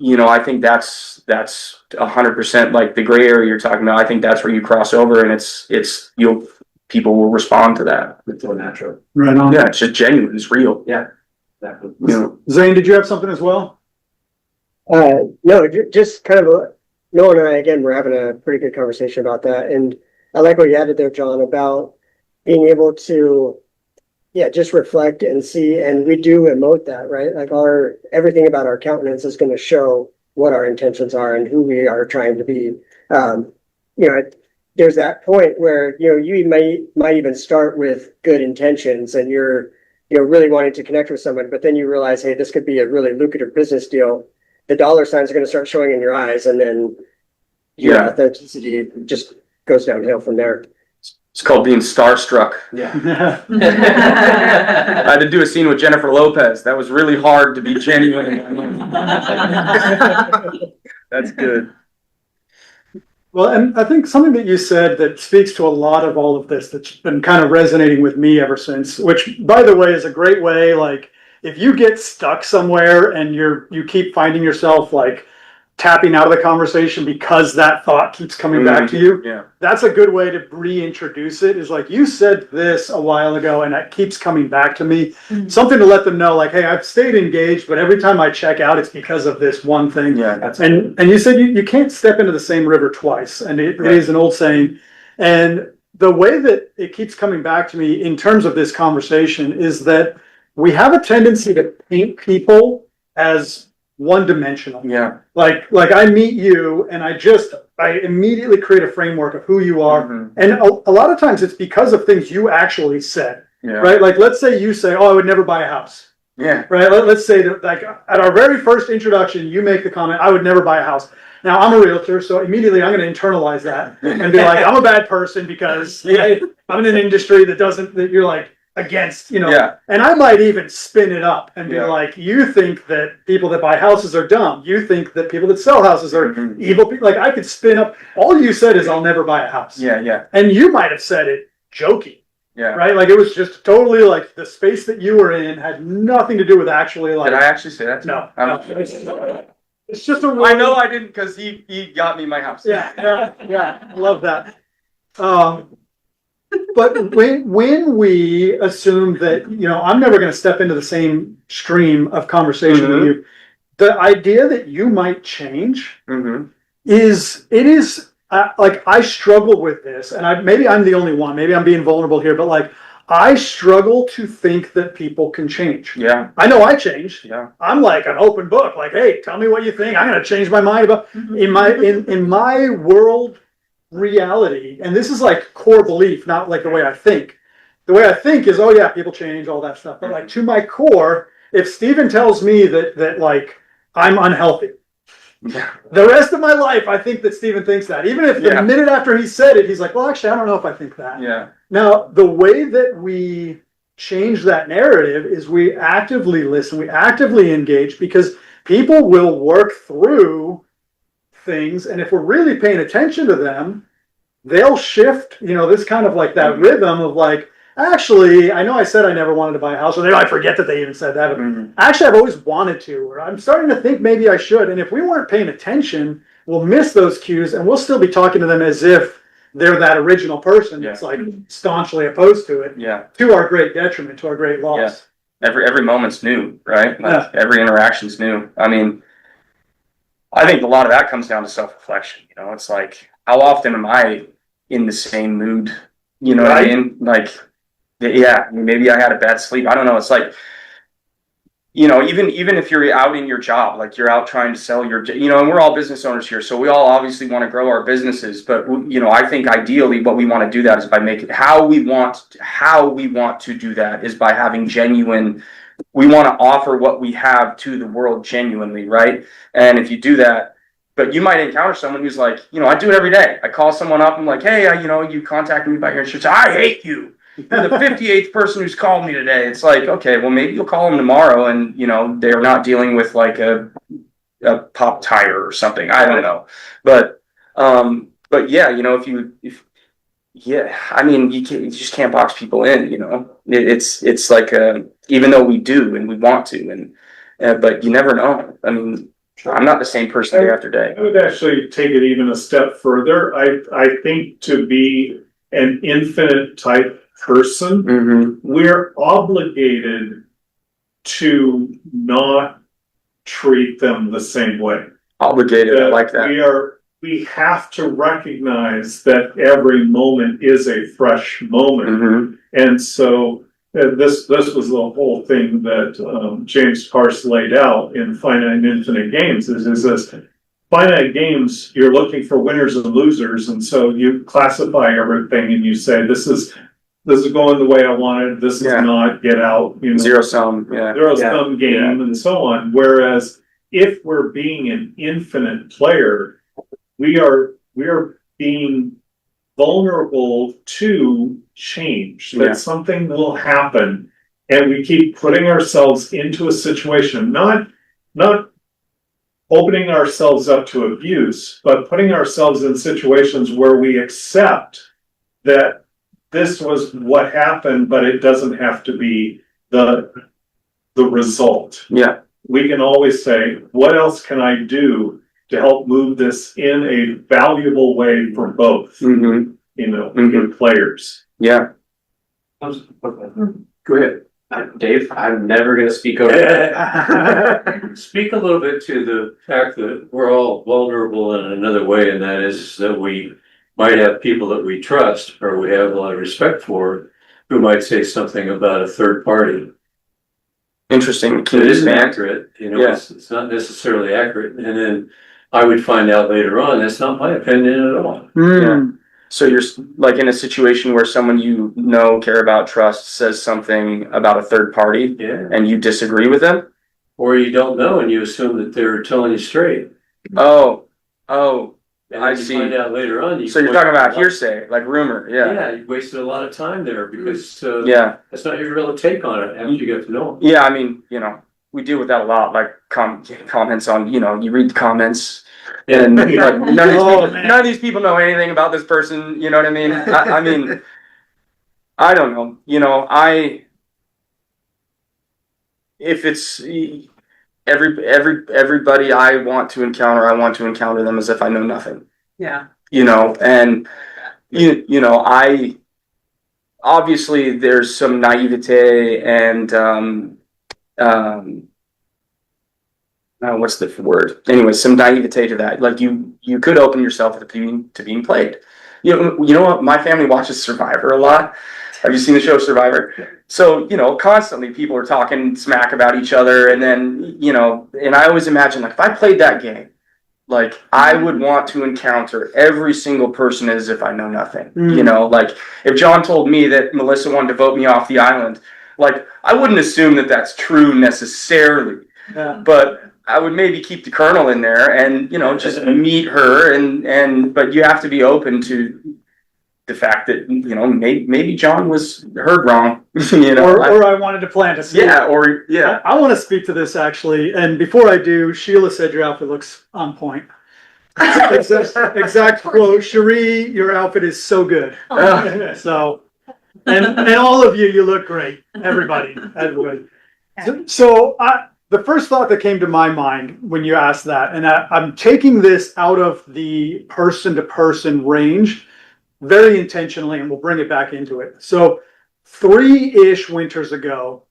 Speaker 1: I think that's 100% like the gray area you're talking about. I think that's where you cross over, and people will respond to that.
Speaker 12: It's so natural.
Speaker 6: Right on.
Speaker 1: Yeah, it's just genuine. It's real.
Speaker 12: Yeah. Exactly.
Speaker 6: Zane, did you have something as well?
Speaker 4: No, just kind of Nolan and I, again, we're having a pretty good conversation about that. And I like what you added there, John, about being able to, just reflect and see. And we do emote that, right? Like everything about our countenance is going to show what our intentions are and who we are trying to be. there's that point where, you might even start with good intentions and you're, really wanting to connect with someone, but then you realize, hey, this could be a really lucrative business deal. The dollar signs are going to start showing in your eyes, and then your authenticity just goes downhill from there.
Speaker 1: It's called being starstruck.
Speaker 6: Yeah.
Speaker 1: I had to do a scene with Jennifer Lopez. That was really hard to be genuine.
Speaker 13: That's good.
Speaker 6: Well, and I think something that you said that speaks to a lot of all of this that's been kind of resonating with me ever since, which by the way is a great way, like if you get stuck somewhere and you keep finding yourself like tapping out of the conversation because that thought keeps coming back to you.
Speaker 1: Yeah.
Speaker 6: That's a good way to reintroduce it, is like, you said this a while ago and that keeps coming back to me. Something to let them know, like, hey, I've stayed engaged, but every time I check out, it's because of this one thing.
Speaker 1: Yeah.
Speaker 6: And you said you can't step into the same river twice. And it is an old saying. And the way that it keeps coming back to me in terms of this conversation is that we have a tendency to paint people as one-dimensional.
Speaker 1: Yeah.
Speaker 6: Like I meet you and I immediately create a framework of who you are.
Speaker 1: Mm-hmm.
Speaker 6: And a lot of times it's because of things you actually said,
Speaker 1: Yeah.
Speaker 6: right? Like, let's say you say, oh, I would never buy a house.
Speaker 1: Yeah.
Speaker 6: Right. Let's say that, like, at our very first introduction, you make the comment, I would never buy a house. Now I'm a realtor, so immediately I'm going to internalize that and be like, I'm a bad person because I'm in an industry that you're like against,
Speaker 1: Yeah.
Speaker 6: and I might even spin it up and be
Speaker 1: Yeah.
Speaker 6: like, you think that people that buy houses are dumb. You think that people that sell houses are evil people. Like, I could spin up. All you said is, I'll never buy a house.
Speaker 1: Yeah. Yeah.
Speaker 6: And you might have said it joking.
Speaker 1: Yeah.
Speaker 6: Right? Like, it was just totally like the space that you were in had nothing to do with actually like.
Speaker 1: Did I actually say that?
Speaker 6: No.
Speaker 1: I don't.
Speaker 6: It's just a
Speaker 1: I know I didn't, because he got me my house.
Speaker 6: Yeah. I love that. But when we assume that, I'm never going to step into the same stream of conversation with you, the idea that you might change is like, I struggle with this, and maybe I'm the only one, maybe I'm being vulnerable here, but like, I struggle to think that people can change.
Speaker 1: Yeah.
Speaker 6: I know I changed.
Speaker 1: Yeah.
Speaker 6: I'm like an open book, like, hey, tell me what you think. I'm going to change my mind about in my world reality. And this is like core belief, not like the way I think. The way I think is, oh yeah, people change, all that stuff. But like, to my core, if Steven tells me that like I'm unhealthy, the rest of my life, I think that Steven thinks that. Even if the minute after he said it, he's like, well, actually, I don't know if I think that.
Speaker 1: Yeah.
Speaker 6: Now, the way that we change that narrative is we actively listen, we actively engage, because people will work through things. And if we're really paying attention to them, they'll shift, this kind of like that rhythm of like, actually, I know I said I never wanted to buy a house, or I forget that they even said that. But actually, I've always wanted to, or I'm starting to think maybe I should. And if we weren't paying attention, we'll miss those cues, and we'll still be talking to them as if they're that original person that's like staunchly opposed to it.
Speaker 1: Yeah.
Speaker 6: To our great detriment, to our great loss.
Speaker 1: Yeah. Every moment's new, right? Like, every interaction's new. I mean, I think a lot of that comes down to self-reflection. It's like, how often am I in the same mood? You know what I mean? Like, yeah, maybe I had a bad sleep. I don't know. It's like, even if you're out in your job, like you're out trying to sell your, and we're all business owners here, so we all obviously want to grow our businesses. But I think ideally, what we want to do that is by making how we want to do that is by having genuine. We want to offer what we have to the world genuinely, right? And if you do that, but you might encounter someone who's like, I do it every day. I call someone up. I'm like, hey, you contacted me about your insurance. I hate you. You're the 58th person who's called me today. It's like, okay, well, maybe you'll call them tomorrow, and they're not dealing with like a pop tire or something. I don't know, but yeah, I mean, you just can't box people in. It's like even though we do and we want to, and but you never know. I mean, I'm not the same person day after day.
Speaker 10: I would actually take it even a step further. I think to be an infinite type person, we're obligated to not treat them the same way.
Speaker 1: Obligated, I like that.
Speaker 10: We have to recognize that every moment is a fresh moment. And so this was the whole thing that James Parse laid out in Finite and Infinite Games is this. finite games, you're looking for winners and losers, and so you classify everything and you say, this is going the way I wanted, this is not, get out, you know.
Speaker 1: Zero sum, yeah.
Speaker 10: Zero sum game and so on. Whereas if we're being an infinite player, we are being vulnerable to change, that something will happen, and we keep putting ourselves into a situation, not opening ourselves up to abuse, but putting ourselves in situations where we accept that this was what happened, but it doesn't have to be the result.
Speaker 1: Yeah.
Speaker 10: We can always say, what else can I do to help move this in a valuable way for both,
Speaker 1: Mm-hmm.
Speaker 10: you know, good players.
Speaker 1: Yeah.
Speaker 3: Go ahead.
Speaker 2: Dave, I'm never gonna speak over that.
Speaker 3: Speak a little bit to the fact that we're all vulnerable in another way, and that is that we might have people that we trust or we have a lot of respect for who might say something about a third party.
Speaker 1: Interesting.
Speaker 3: It isn't accurate, you know, it's not necessarily accurate. And then I would find out later on, that's not my opinion at all.
Speaker 1: Yeah. So you're like in a situation where someone you know, care about, trust says something about a third party, and you disagree with them,
Speaker 3: or you don't know and you assume that they're telling you straight.
Speaker 1: Oh,
Speaker 3: and
Speaker 1: I
Speaker 3: you
Speaker 1: see.
Speaker 3: Find out later on.
Speaker 1: So you're talking about hearsay, like rumor,
Speaker 3: Yeah, you wasted a lot of time there because that's not your real take on it after you get to know them.
Speaker 1: Yeah, I mean, you know, we deal with that a lot, like comments on, you know, you read the comments. And like, none of these people know anything about this person. You know what I mean? I mean, I don't know. You know, if it's everybody I want to encounter them as if I know nothing.
Speaker 11: Yeah.
Speaker 1: You know, and you know, I obviously there's some naivete and what's the word? Anyway, some naivete to that. Like you could open yourself to being played. You know what? My family watches Survivor a lot. Have you seen the show Survivor? So, you know, constantly people are talking smack about each other, and then, you know, and I always imagine, like, if I played that game, like, I would want to encounter every single person as if I know nothing. You know, like, if John told me that Melissa wanted to vote me off the island, like, I wouldn't assume that that's true necessarily. But I would maybe keep the colonel in there and, you know, just meet her but you have to be open to the fact that, you know, maybe John was heard wrong, you know.
Speaker 6: Or I wanted to plant a seed.
Speaker 1: Yeah,
Speaker 6: I want to speak to this actually. And before I do, Sheila said your outfit looks on point. Exact quote. Cherie, your outfit is so good. So, and all of you look great. Everybody. So the first thought that came to my mind when you asked that, and I'm taking this out of the person to person range very intentionally, and we'll bring it back into it. So 3-ish winters ago,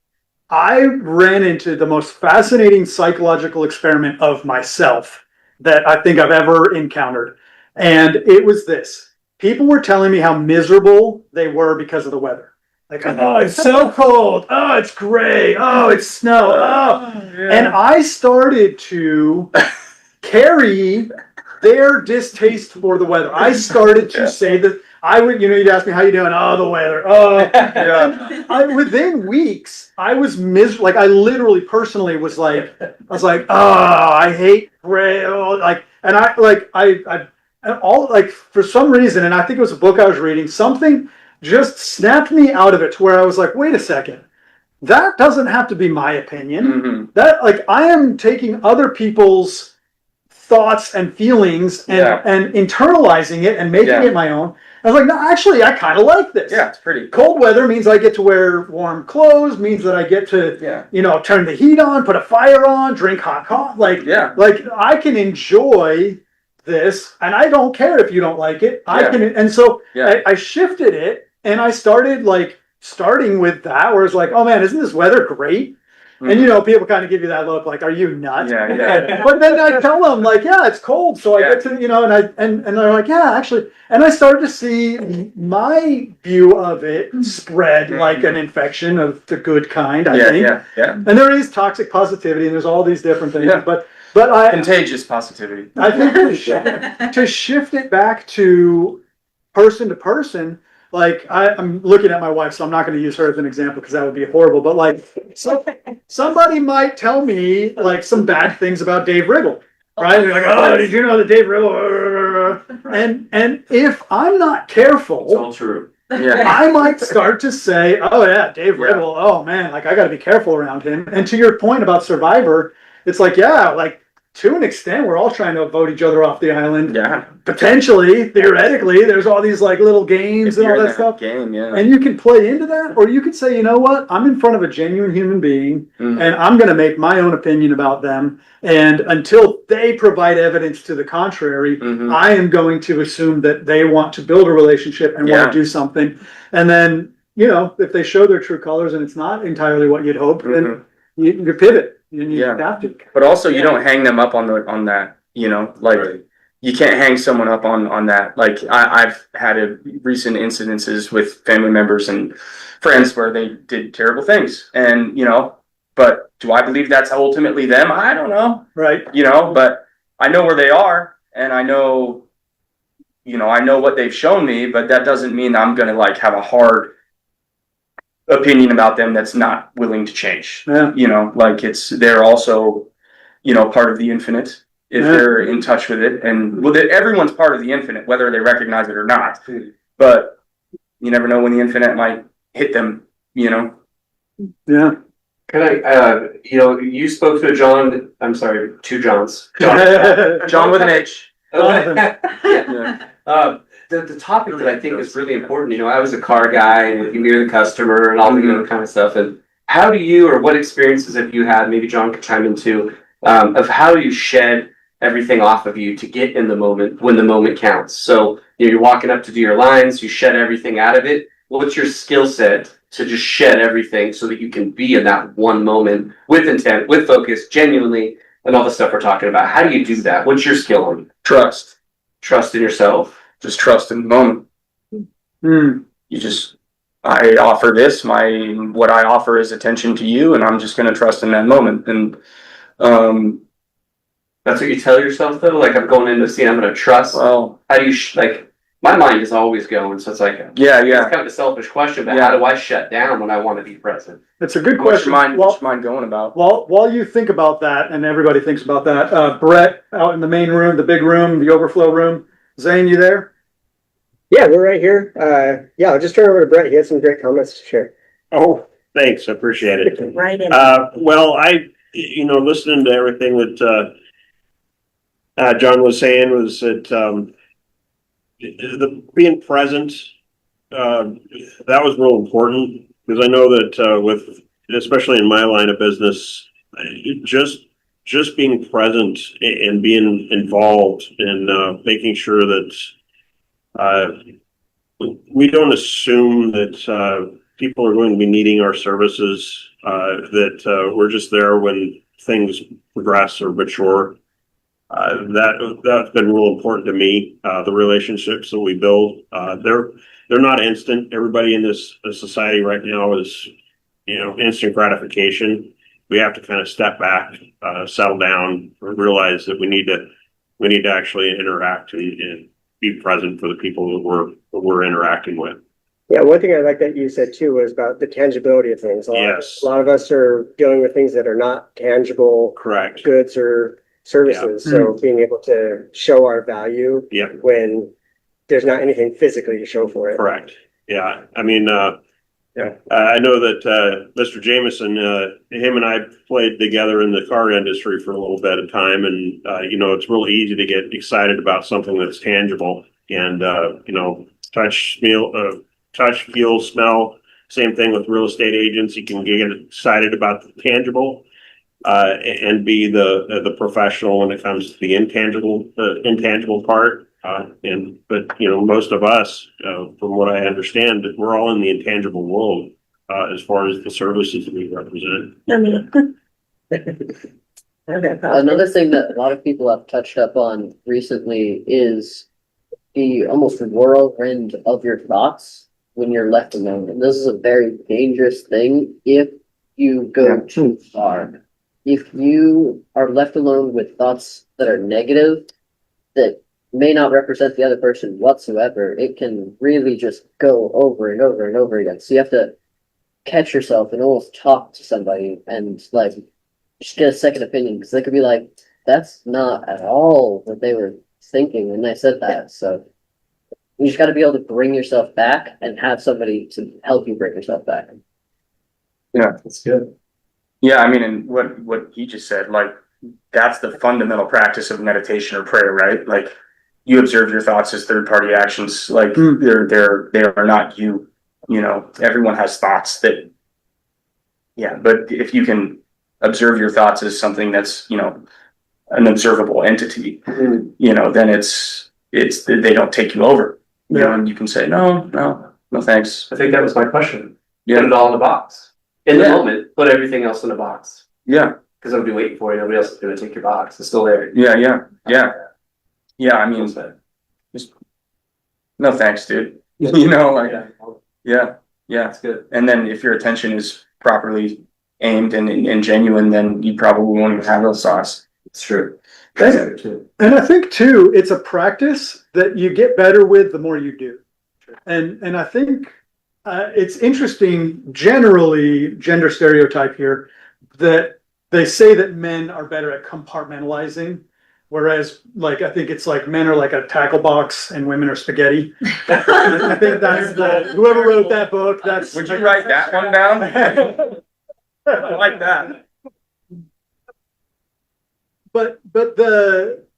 Speaker 6: I ran into the most fascinating psychological experiment of myself that I think I've ever encountered. And it was this. People were telling me how miserable they were because of the weather. Like, oh, it's so cold. Oh, it's gray. Oh, it's snow. Oh. And I started to carry their distaste for the weather. I started to say that I would, you know, you'd ask me, how you doing? Oh, the weather. Oh, within weeks, I was miserable. Like, I literally personally was like, oh, I hate gray. Oh, like, and I all like, for some reason, and I think it was a book I was reading, something just snapped me out of it to where I was like, wait a second, that doesn't have to be my opinion. That, like, I am taking other people's thoughts and feelings and internalizing it and making it my own. I was like, no, actually, I kind of like this.
Speaker 1: Yeah, it's pretty.
Speaker 6: Cold weather means I get to wear warm clothes, means that I get to, you know, turn the heat on, put a fire on, drink hot coffee. Like I can enjoy this, and I don't care if you don't like it. I can, and so I shifted it, and I started starting with that, where it's like, oh man, isn't this weather great? And you know, people kind of give you that look, like, are you nuts? But then I tell them, like, yeah, it's cold, so I get to, you know, and they're like, yeah, actually, and I started to see my view of it spread like an infection of the good kind, I think. And there is toxic positivity, and there's all these different things, But
Speaker 1: Contagious positivity.
Speaker 6: I think to shift it back to person, like I'm looking at my wife, so I'm not going to use her as an example because that would be horrible. But like, somebody might tell me like some bad things about Dave Ribble, right? They're like, oh, did you know that Dave Ribble? And if I'm not careful,
Speaker 3: It's all true.
Speaker 1: Yeah.
Speaker 6: I might start to say, oh yeah, Dave Ribble, oh man, like I got to be careful around him. And to your point about Survivor, it's like, yeah, like to an extent, we're all trying to vote each other off the island.
Speaker 1: Yeah.
Speaker 6: Potentially, theoretically, there's all these like little games and all that stuff.
Speaker 1: Game, yeah.
Speaker 6: And you can play into that, or you could say, you know what, I'm in front of a genuine human being,
Speaker 1: Mhm.
Speaker 6: and I'm going to make my own opinion about them. And until they provide evidence to the contrary,
Speaker 1: Mhm.
Speaker 6: I am going to assume that they want to build a relationship and want
Speaker 1: Yeah.
Speaker 6: to do something. And then, you know, if they show their true colors and it's not entirely what you'd hoped, then you pivot. And you
Speaker 1: Yeah.
Speaker 6: have to.
Speaker 1: But also, you don't hang them up on that. You know, like
Speaker 3: Right.
Speaker 1: you can't hang someone up on that. Like I've had recent incidences with family members and friends where they did terrible things, and you know. But do I believe that's ultimately them? I don't know.
Speaker 6: Right.
Speaker 1: You know, but I know where they are, and I know, you know, I know what they've shown me. But that doesn't mean I'm gonna like have a hard opinion about them that's not willing to change.
Speaker 6: Yeah.
Speaker 1: You know, like they're also, you know, part of the infinite if
Speaker 6: Yeah.
Speaker 1: they're in touch with it. And well, everyone's part of the infinite, whether they recognize it or not. But you never know when the infinite might hit them, you know?
Speaker 6: Yeah.
Speaker 2: Can I, you know, you spoke to John, I'm sorry, two Johns.
Speaker 1: John with an H.
Speaker 2: Yeah. The topic that I think is really important, you know, I was a car guy and you hear the customer and all the other kind of stuff. And how do you, or what experiences have you had, maybe John could chime into, of how you shed everything off of you to get in the moment when the moment counts? So, you know, you're walking up to do your lines, you shed everything out of it. What's your skill set to just shed everything so that you can be in that one moment with intent, with focus, genuinely, and all the stuff we're talking about? How do you do that? What's your skill on it?
Speaker 1: Trust.
Speaker 2: Trust in yourself.
Speaker 1: Just trust in the moment.
Speaker 6: Mm.
Speaker 1: You just, I offer this, what I offer is attention to you, and I'm just going to trust in that moment. And,
Speaker 2: That's what you tell yourself though? Like, I'm going into the scene, I'm going to trust.
Speaker 1: well,
Speaker 2: How do you, like, my mind is always going, so it's like,
Speaker 1: yeah,
Speaker 2: it's kind of a selfish question, but how do I shut down when I want to be present?
Speaker 6: It's a good
Speaker 1: What's your
Speaker 6: question.
Speaker 1: mind going about?
Speaker 6: While you think about that, and everybody thinks about that, Brett out in the main room, the big room, the overflow room. Zane, you there?
Speaker 4: Yeah, we're right here. Yeah, I'll just turn it over to Brett. He had some great comments to share.
Speaker 7: Oh, thanks. I appreciate it.
Speaker 5: Right in.
Speaker 7: Well, you know, listening to everything that John was saying was that the being present, that was real important because I know that with, especially in my line of business, just being present and being involved and making sure that we don't assume that people are going to be needing our services, that we're just there when things progress or mature. That's been real important to me. The relationships that we build, they're not instant. Everybody in this society right now is, you know, instant gratification. We have to kind of step back, settle down, realize that we need to actually interact and be present for the people that we're interacting with.
Speaker 4: Yeah, one thing I like that you said too was about the tangibility of things.
Speaker 7: Yes.
Speaker 4: A lot of us are dealing with things that are not tangible
Speaker 7: Correct.
Speaker 4: goods or services.
Speaker 6: Yeah.
Speaker 4: So being able to show our value
Speaker 7: Yeah.
Speaker 4: when there's not anything physically to show for it.
Speaker 7: Correct. Yeah. I mean,
Speaker 4: Yeah.
Speaker 7: I know that Mr. Jameson, him and I played together in the car industry for a little bit of time, and you know, it's real easy to get excited about something that's tangible and you know, touch, feel, smell. Same thing with real estate agents. You can get excited about the tangible and be the professional when it comes to the intangible part. But you know, most of us, from what I understand, we're all in the intangible world as far as the services we represent.
Speaker 8: Another thing that a lot of people have touched up on recently is the almost whirlwind of your thoughts when you're left alone. And this is a very dangerous thing if you go too far. if you are left alone with thoughts that are negative, that may not represent the other person whatsoever, it can really just go over and over and over again. So you have to catch yourself and almost talk to somebody and like just get a second opinion, because they could be like, that's not at all what they were thinking when they said that. So you just got to be able to bring yourself back and have somebody to help you bring yourself back.
Speaker 1: Yeah,
Speaker 12: That's good.
Speaker 1: yeah. I mean, and what he just said, like that's the fundamental practice of meditation or prayer, right? Like you observe your thoughts as third party actions. Like they are not you. You know, everyone has thoughts that. Yeah, but if you can observe your thoughts as something that's, you know, an observable entity, you know, then they don't take you over. You know, and you can say no thanks.
Speaker 2: I think that was my question.
Speaker 1: Yeah.
Speaker 2: Put it all in a box. In the
Speaker 1: Yeah.
Speaker 2: moment, put everything else in a box.
Speaker 1: Yeah.
Speaker 2: Because I'll be waiting for you. Nobody else is going to take your box. It's still there.
Speaker 1: Yeah. I mean, just no thanks, dude. You know, like yeah.
Speaker 2: That's good.
Speaker 1: And then if your attention is properly aimed and genuine, then you probably won't even have those thoughts.
Speaker 2: It's true.
Speaker 6: And I think too, it's a practice that you get better with the more you do. And I think it's interesting, generally, gender stereotype here, that they say that men are better at compartmentalizing, whereas like I think it's like men are like a tackle box and women are spaghetti. I think that's whoever wrote that book. That's
Speaker 1: Would you write that one down? I like that.
Speaker 6: But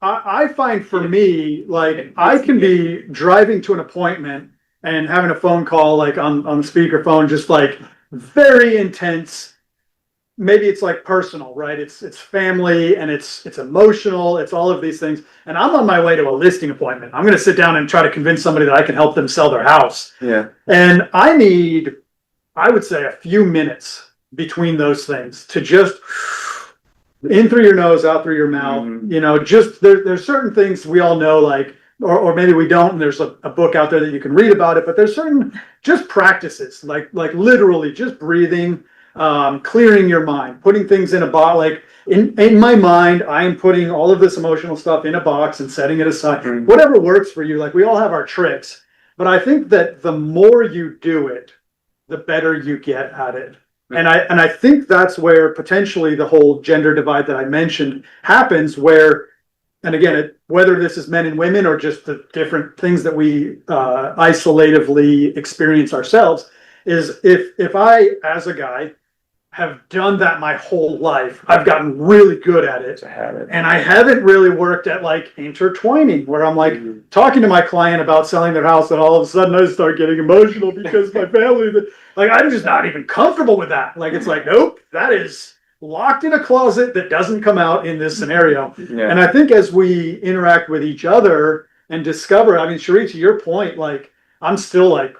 Speaker 6: I find for me, like I can be driving to an appointment and having a phone call like on the speakerphone, just like very intense. Maybe it's like personal, right? It's family and it's emotional. It's all of these things. And I'm on my way to a listing appointment. I'm going to sit down and try to convince somebody that I can help them sell their house.
Speaker 1: Yeah.
Speaker 6: And I need, I would say, a few minutes between those things to just in through your nose, out through your mouth. You know, just there's certain things we all know, like, or maybe we don't, and there's a book out there that you can read about it, but there's certain just practices, like literally just breathing, clearing your mind, putting things in a box. Like in my mind, I am putting all of this emotional stuff in a box and setting it aside. Whatever works for you. Like we all have our tricks, but I think that the more you do it, the better you get at it. And I think that's where potentially the whole gender divide that I mentioned happens, where, and again, whether this is men and women or just the different things that we isolatively experience ourselves, is if I, as a guy, have done that my whole life, I've gotten really good at it. And I haven't really worked at like intertwining, where I'm like talking to my client about selling their house, and all of a sudden I start getting emotional because my family, like I'm just not even comfortable with that. Like it's like, nope, that is locked in a closet that doesn't come out in this scenario.
Speaker 1: Yeah.
Speaker 6: And I think as we interact with each other and discover, I mean, Sheree, to your point, like I'm still like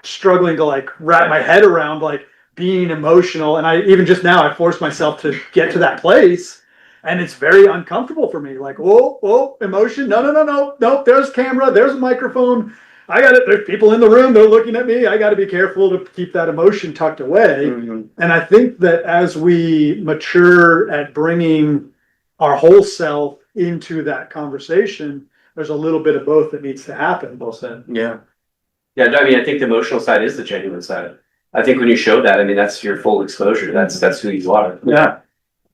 Speaker 6: struggling to like wrap my head around like being emotional. And I even just now I forced myself to get to that place, and it's very uncomfortable for me. Like, whoa, emotion. No, there's camera, there's a microphone. I got it. There's people in the room. They're looking at me. I got to be careful to keep that emotion tucked away. And I think that as we mature at bringing our whole self into that conversation, there's a little bit of both that needs to happen.
Speaker 2: Well said.
Speaker 1: Yeah.
Speaker 2: Yeah, I mean, I think the emotional side is the genuine side. I think when you show that, I mean, that's your full exposure. That's who you are.
Speaker 1: Yeah.
Speaker 2: I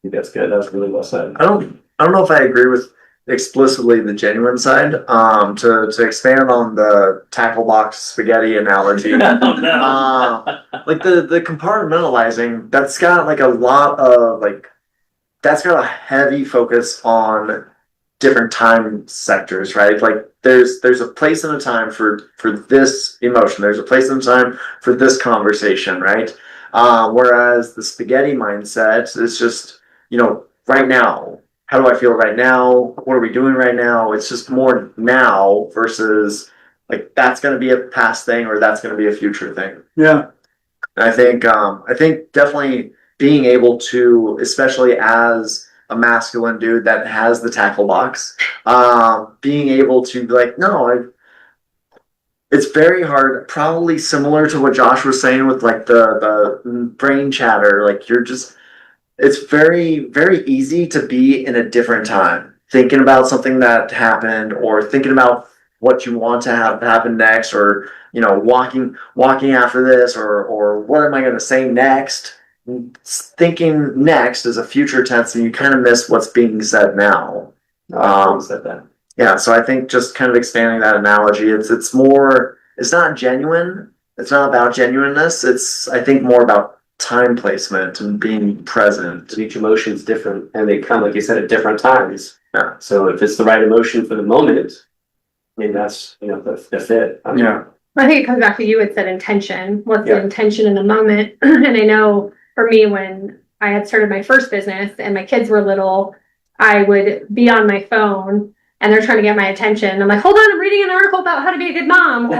Speaker 2: think that's good. That was really well said.
Speaker 12: I don't know if I agree with explicitly the genuine side. To expand on the tackle box spaghetti analogy, like the compartmentalizing, that's got like a lot of like, that's got a heavy focus on different time sectors, right? Like there's a place and a time for this emotion. There's a place and a time for this conversation, right? Whereas the spaghetti mindset is just, you know, right now. How do I feel right now? What are we doing right now? It's just more now versus like that's going to be a past thing or that's going to be a future thing.
Speaker 6: Yeah.
Speaker 12: And I think definitely being able to, especially as a masculine dude that has the tackle box, being able to be like, no, it's very hard, probably similar to what Josh was saying with like the brain chatter. Like you're just, it's very, very easy to be in a different time, thinking about something that happened or thinking about what you want to have happen next, or, you know, walking after this, or what am I going to say next? Thinking next is a future tense, and you kind of miss what's being said now.
Speaker 2: Said that.
Speaker 12: Yeah, so I think just kind of expanding that analogy, it's more, it's not genuine. It's not about genuineness. It's, I think, more about time placement and being present.
Speaker 2: Each emotion's different, and they come, like you said, at different times.
Speaker 12: Yeah.
Speaker 2: So if it's the right emotion for the moment, maybe that's, you know, the fit.
Speaker 1: Yeah.
Speaker 9: I think it comes back to you had said intention. What's the
Speaker 2: Yeah.
Speaker 9: intention in the moment? And I know for me, when I had started my first business and my kids were little, I would be on my phone and they're trying to get my attention. I'm like, hold on, I'm reading an article about how to be a good mom.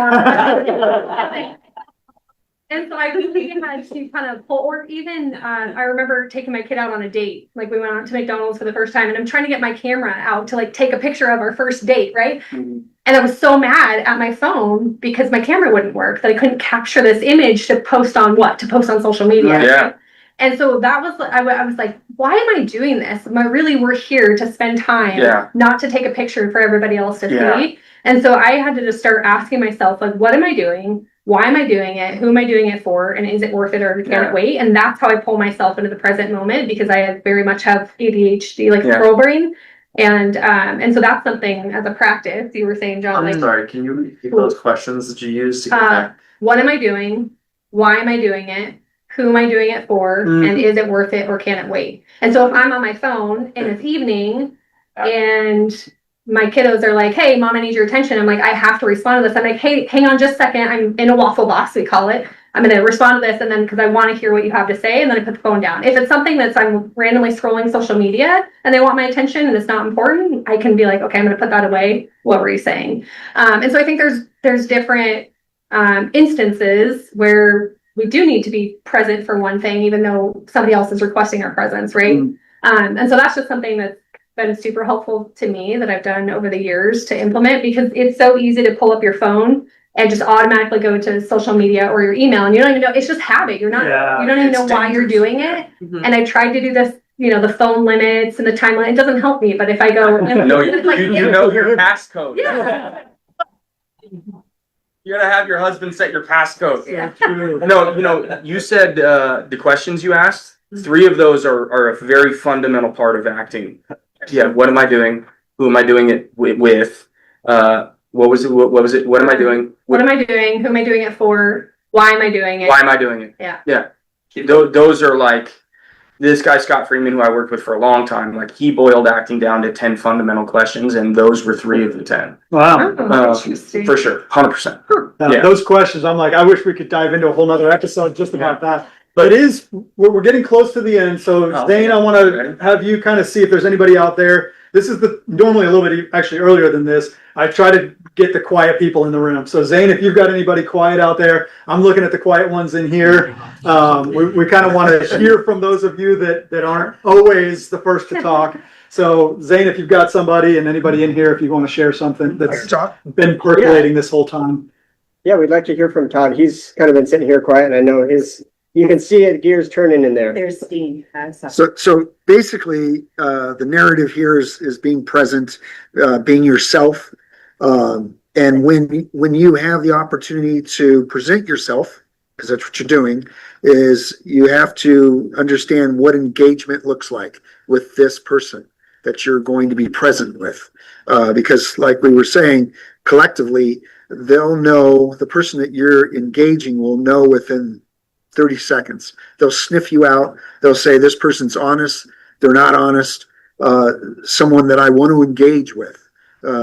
Speaker 9: And so I really had to kind of pull, or even I remember taking my kid out on a date. Like we went out to McDonald's for the first time, and I'm trying to get my camera out to like take a picture of our first date, right?
Speaker 1: Mhm.
Speaker 9: And I was so mad at my phone because my camera wouldn't work, that I couldn't capture this image to post on what? To post on social media.
Speaker 1: Yeah.
Speaker 9: Right? And so that was, I was like, why am I doing this? We're here to spend time,
Speaker 1: Yeah.
Speaker 9: not to take a picture for everybody else to
Speaker 1: Yeah.
Speaker 9: see. And so I had to just start asking myself, like, what am I doing? Why am I doing it? Who am I doing it for? And is it worth it, or can it wait? And that's how I pull myself into the present moment, because I very much have ADHD, like squirrel brain. And so that's something as a practice. You were saying, John,
Speaker 12: I'm
Speaker 9: like,
Speaker 12: sorry, can you repeat those questions that you used to get back?
Speaker 9: what am I doing? Why am I doing it? Who am I doing it for? And is it worth it, or can it wait? And so if I'm on my phone and it's evening and my kiddos are like, hey, mom, I need your attention. I'm like, I have to respond to this. I'm like, hey, hang on just a second. I'm in a waffle box, we call it. I'm going to respond to this. And then, because I want to hear what you have to say. And then I put the phone down. If it's something that's, I'm randomly scrolling social media and they want my attention and it's not important, I can be like, okay, I'm going to put that away. What were you saying? And so I think there's different instances where we do need to be present for one thing, even though somebody else is requesting our presence, right? And so that's just something that's been super helpful to me that I've done over the years to implement, because it's so easy to pull up your phone and just automatically go to social media or your email, and you don't even know, it's just habit. You don't even know why you're doing it. And I tried to do this, you know, the phone limits and the time limit. It doesn't help me, but if I go,
Speaker 1: No, you know your passcode.
Speaker 9: Yeah.
Speaker 1: You gotta have your husband set your passcode.
Speaker 9: Yeah.
Speaker 1: No, you know, you said the questions you asked, 3 of those are a very fundamental part of acting. Yeah, what am I doing? Who am I doing it with? What was it? What was it? What am I doing?
Speaker 9: What am I doing? Who am I doing it for? Why am I doing it?
Speaker 1: Why am I doing it?
Speaker 9: Yeah.
Speaker 1: Yeah. Those are like, this guy, Scott Freeman, who I worked with for a long time, like he boiled acting down to 10 fundamental questions, and those were 3 of the 10.
Speaker 6: Wow.
Speaker 9: Oh, interesting.
Speaker 1: For sure. 100%. Yeah.
Speaker 6: Those questions, I'm like, I wish we could dive into a whole nother episode just about that. But we're getting close to the end. So Zane, I want to have you kind of see if there's anybody out there. This is normally a little bit actually earlier than this. I try to get the quiet people in the room. So Zane, if you've got anybody quiet out there, I'm looking at the quiet ones in here. We kind of want to hear from those of you that aren't always the first to talk. So Zane, if you've got somebody, and anybody in here, if you want to share something that's been percolating this whole time.
Speaker 4: Yeah, we'd like to hear from Todd. He's kind of been sitting here quiet, and I know you can see it, gears turning in there.
Speaker 5: There's Steve.
Speaker 14: So basically, the narrative here is being present, being yourself. And when you have the opportunity to present yourself, because that's what you're doing, is you have to understand what engagement looks like with this person that you're going to be present with. Because like we were saying, collectively, they'll know, the person that you're engaging will know within 30 seconds. They'll sniff you out. They'll say, this person's honest. They're not honest. Someone that I want to engage with.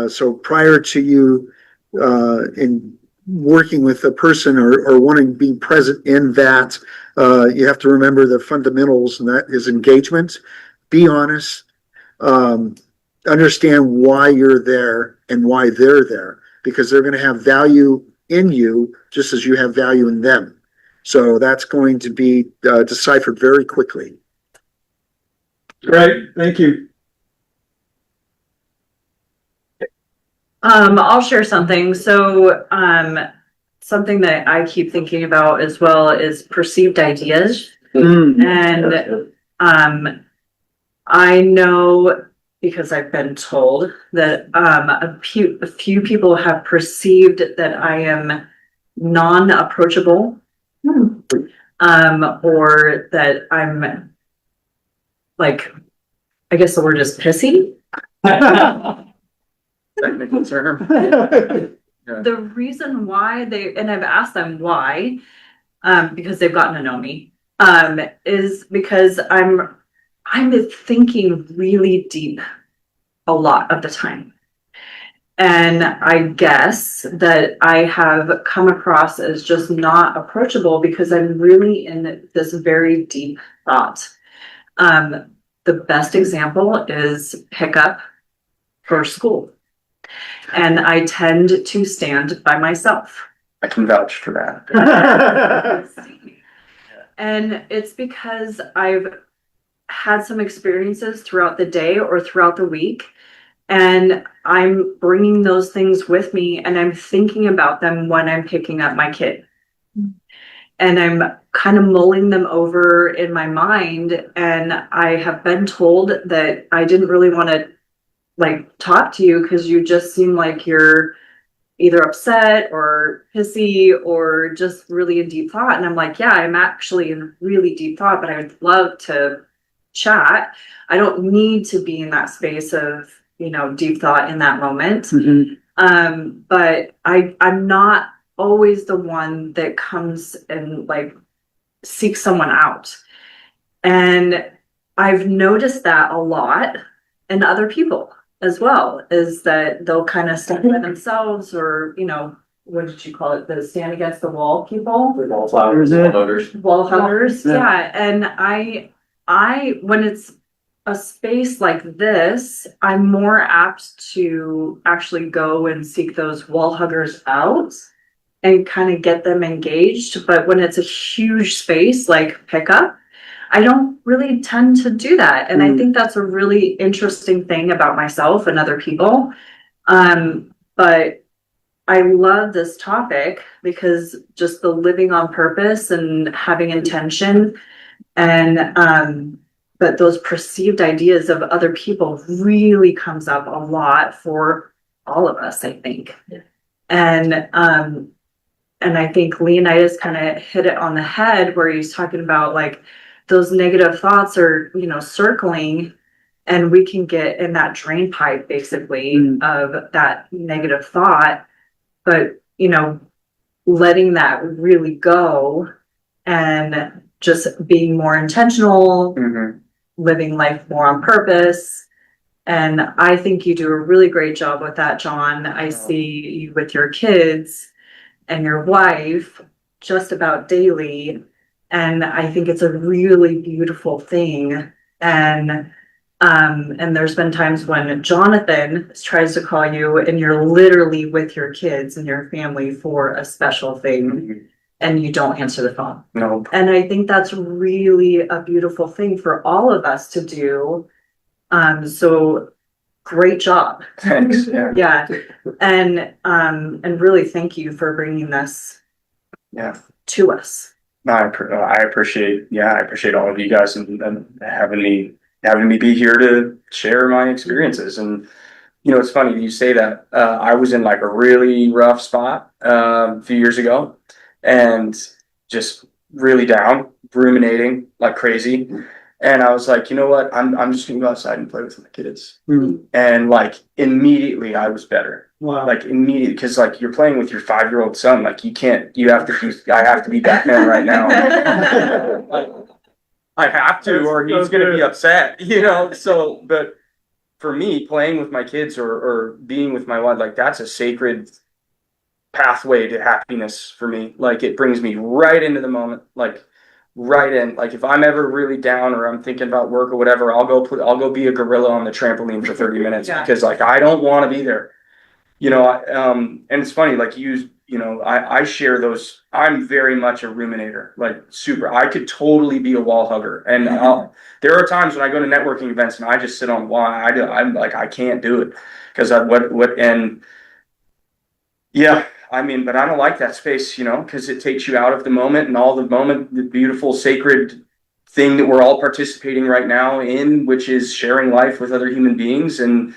Speaker 14: So prior to you in working with a person or wanting to be present in that, you have to remember the fundamentals, and that is engagement. Be honest. Understand why you're there and why they're there, because they're going to have value in you just as you have value in them. So that's going to be deciphered very quickly.
Speaker 6: Great, thank you.
Speaker 11: I'll share something. So, something that I keep thinking about as well is perceived ideas. And I know because I've been told that a few people have perceived that I am non-approachable, or that I'm like, I guess the word is pissy.
Speaker 1: Technical term.
Speaker 11: The reason why and I've asked them why, because they've gotten to know me, is because I'm thinking really deep a lot of the time. And I guess that I have come across as just not approachable because I'm really in this very deep thought. The best example is pickup for school. And I tend to stand by myself.
Speaker 1: I can vouch for that.
Speaker 11: And it's because I've had some experiences throughout the day or throughout the week, and I'm bringing those things with me and I'm thinking about them when I'm picking up my kid. And I'm kind of mulling them over in my mind. And I have been told that I didn't really want to like talk to you because you just seem like you're either upset or pissy or just really in deep thought. And I'm like, yeah, I'm actually in really deep thought, but I would love to chat. I don't need to be in that space of, deep thought in that moment. But I'm not always the one that comes and like seeks someone out. And I've noticed that a lot in other people as well, is that they'll kind of stand by themselves, or what did you call it, the stand against the wall people,
Speaker 3: The wallflowers,
Speaker 11: wall huggers. Yeah. And I when it's a space like this, I'm more apt to actually go and seek those wall huggers out and kind of get them engaged. But when it's a huge space like pickup, I don't really tend to do that. And I think that's a really interesting thing about myself and other people. But I love this topic because just the living on purpose and having intention, and but those perceived ideas of other people really comes up a lot for all of us, I think. And I think Leonidas kind of hit it on the head where he's talking about like those negative thoughts are, circling, and we can get in that drain pipe basically of that negative thought. But, letting that really go and just being more intentional, living life more on purpose. And I think you do a really great job with that, John. I see you with your kids and your wife just about daily. And I think it's a really beautiful thing. And there's been times when Jonathan tries to call you and you're literally with your kids and your family for a special thing and you don't answer the phone.
Speaker 1: No.
Speaker 11: And I think that's really a beautiful thing for all of us to do. So great job.
Speaker 1: Thanks. Yeah.
Speaker 11: Yeah. And really thank you for bringing this to us.
Speaker 1: No, I appreciate all of you guys and having me be here to share my experiences. And it's funny you say that. I was in like a really rough spot a few years ago, and just really down, ruminating like crazy. And I was like, you know what? I'm just gonna go outside and play with my kids. And like immediately I was better.
Speaker 6: Wow.
Speaker 1: Like immediately, because like you're playing with your 5-year-old son, like I have to be Batman right now. Like, I have to, or he's gonna be upset, So, but for me, playing with my kids or being with my wife, like that's a sacred pathway to happiness for me. Like it brings me right into the moment, like right in. Like if I'm ever really down or I'm thinking about work or whatever, I'll go be a gorilla on the trampoline for 30 minutes because like I don't want to be there. And it's funny, like I share those. I'm very much a ruminator, like super. I could totally be a wall hugger, and there are times when I go to networking events and I just sit on wall. I'm like I can't do it because but I don't like that space, because it takes you out of the moment and all the beautiful, sacred thing that we're all participating right now in, which is sharing life with other human beings. And,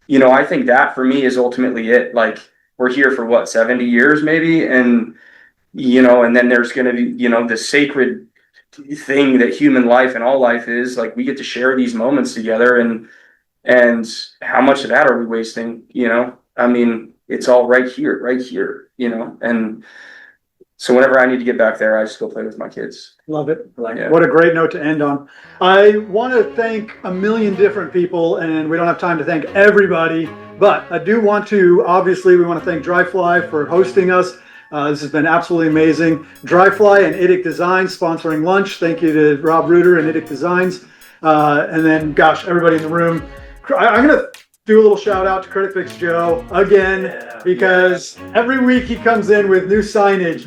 Speaker 1: you know, I think that for me is ultimately it. Like, we're here for what, 70 years maybe? And, you know, and then there's going to be, you know, the sacred thing that human life and all life is. Like, we get to share these moments together, and how much of that are we wasting? You know, I mean, it's all right here, you know. And so whenever I need to get back there, I just go play with my kids.
Speaker 6: Love it.
Speaker 1: Yeah.
Speaker 6: What a great note to end on. I want to thank a million different people, and we don't have time to thank everybody, but I do want to, obviously, we want to thank Dryfly for hosting us. This has been absolutely amazing. Dryfly and Idic Designs sponsoring lunch. Thank you to Rob Reuter and Idic Designs. And then, gosh, everybody in the room. I'm going to do a little shout out to Credit Fix Joe again, because every week he comes in with new signage,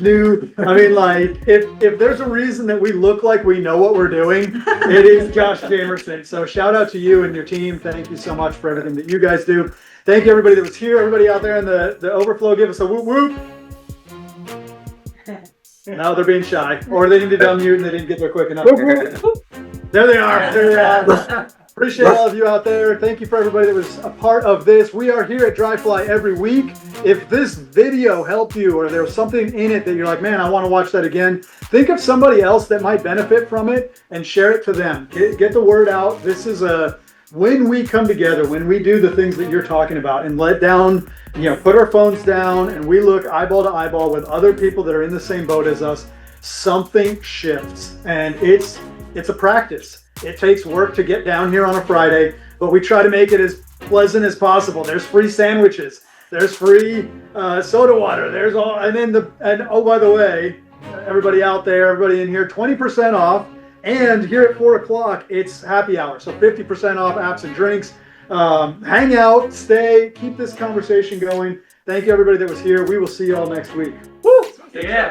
Speaker 6: I mean, like, if there's a reason that we look like we know what we're doing, it is Josh Jamerson. So shout out to you and your team. Thank you so much for everything that you guys do. Thank you, everybody that was here, everybody out there in the overflow. Give us a whoop whoop. No, they're being shy, or they need to unmute and they didn't get there quick enough. There they are. There they are. Appreciate all of you out there. Thank you for everybody that was a part of this. We are here at Dryfly every week. If this video helped you, or there was something in it that you're like, man, I want to watch that again, think of somebody else that might benefit from it and share it to them. Get the word out. This is when we come together, when we do the things that you're talking about and let down, you know, put our phones down and we look eyeball to eyeball with other people that are in the same boat as us, something shifts. And it's a practice. It takes work to get down here on a Friday, but we try to make it as pleasant as possible. There's free sandwiches. There's free soda water. There's all, and oh, by the way, everybody out there, everybody in here, 20% off. And here at 4 o'clock, it's happy hour. So 50% off apps and drinks. Hang out, stay, keep this conversation going. Thank you, everybody that was here. We will see you all next week. Woo!
Speaker 2: Yeah.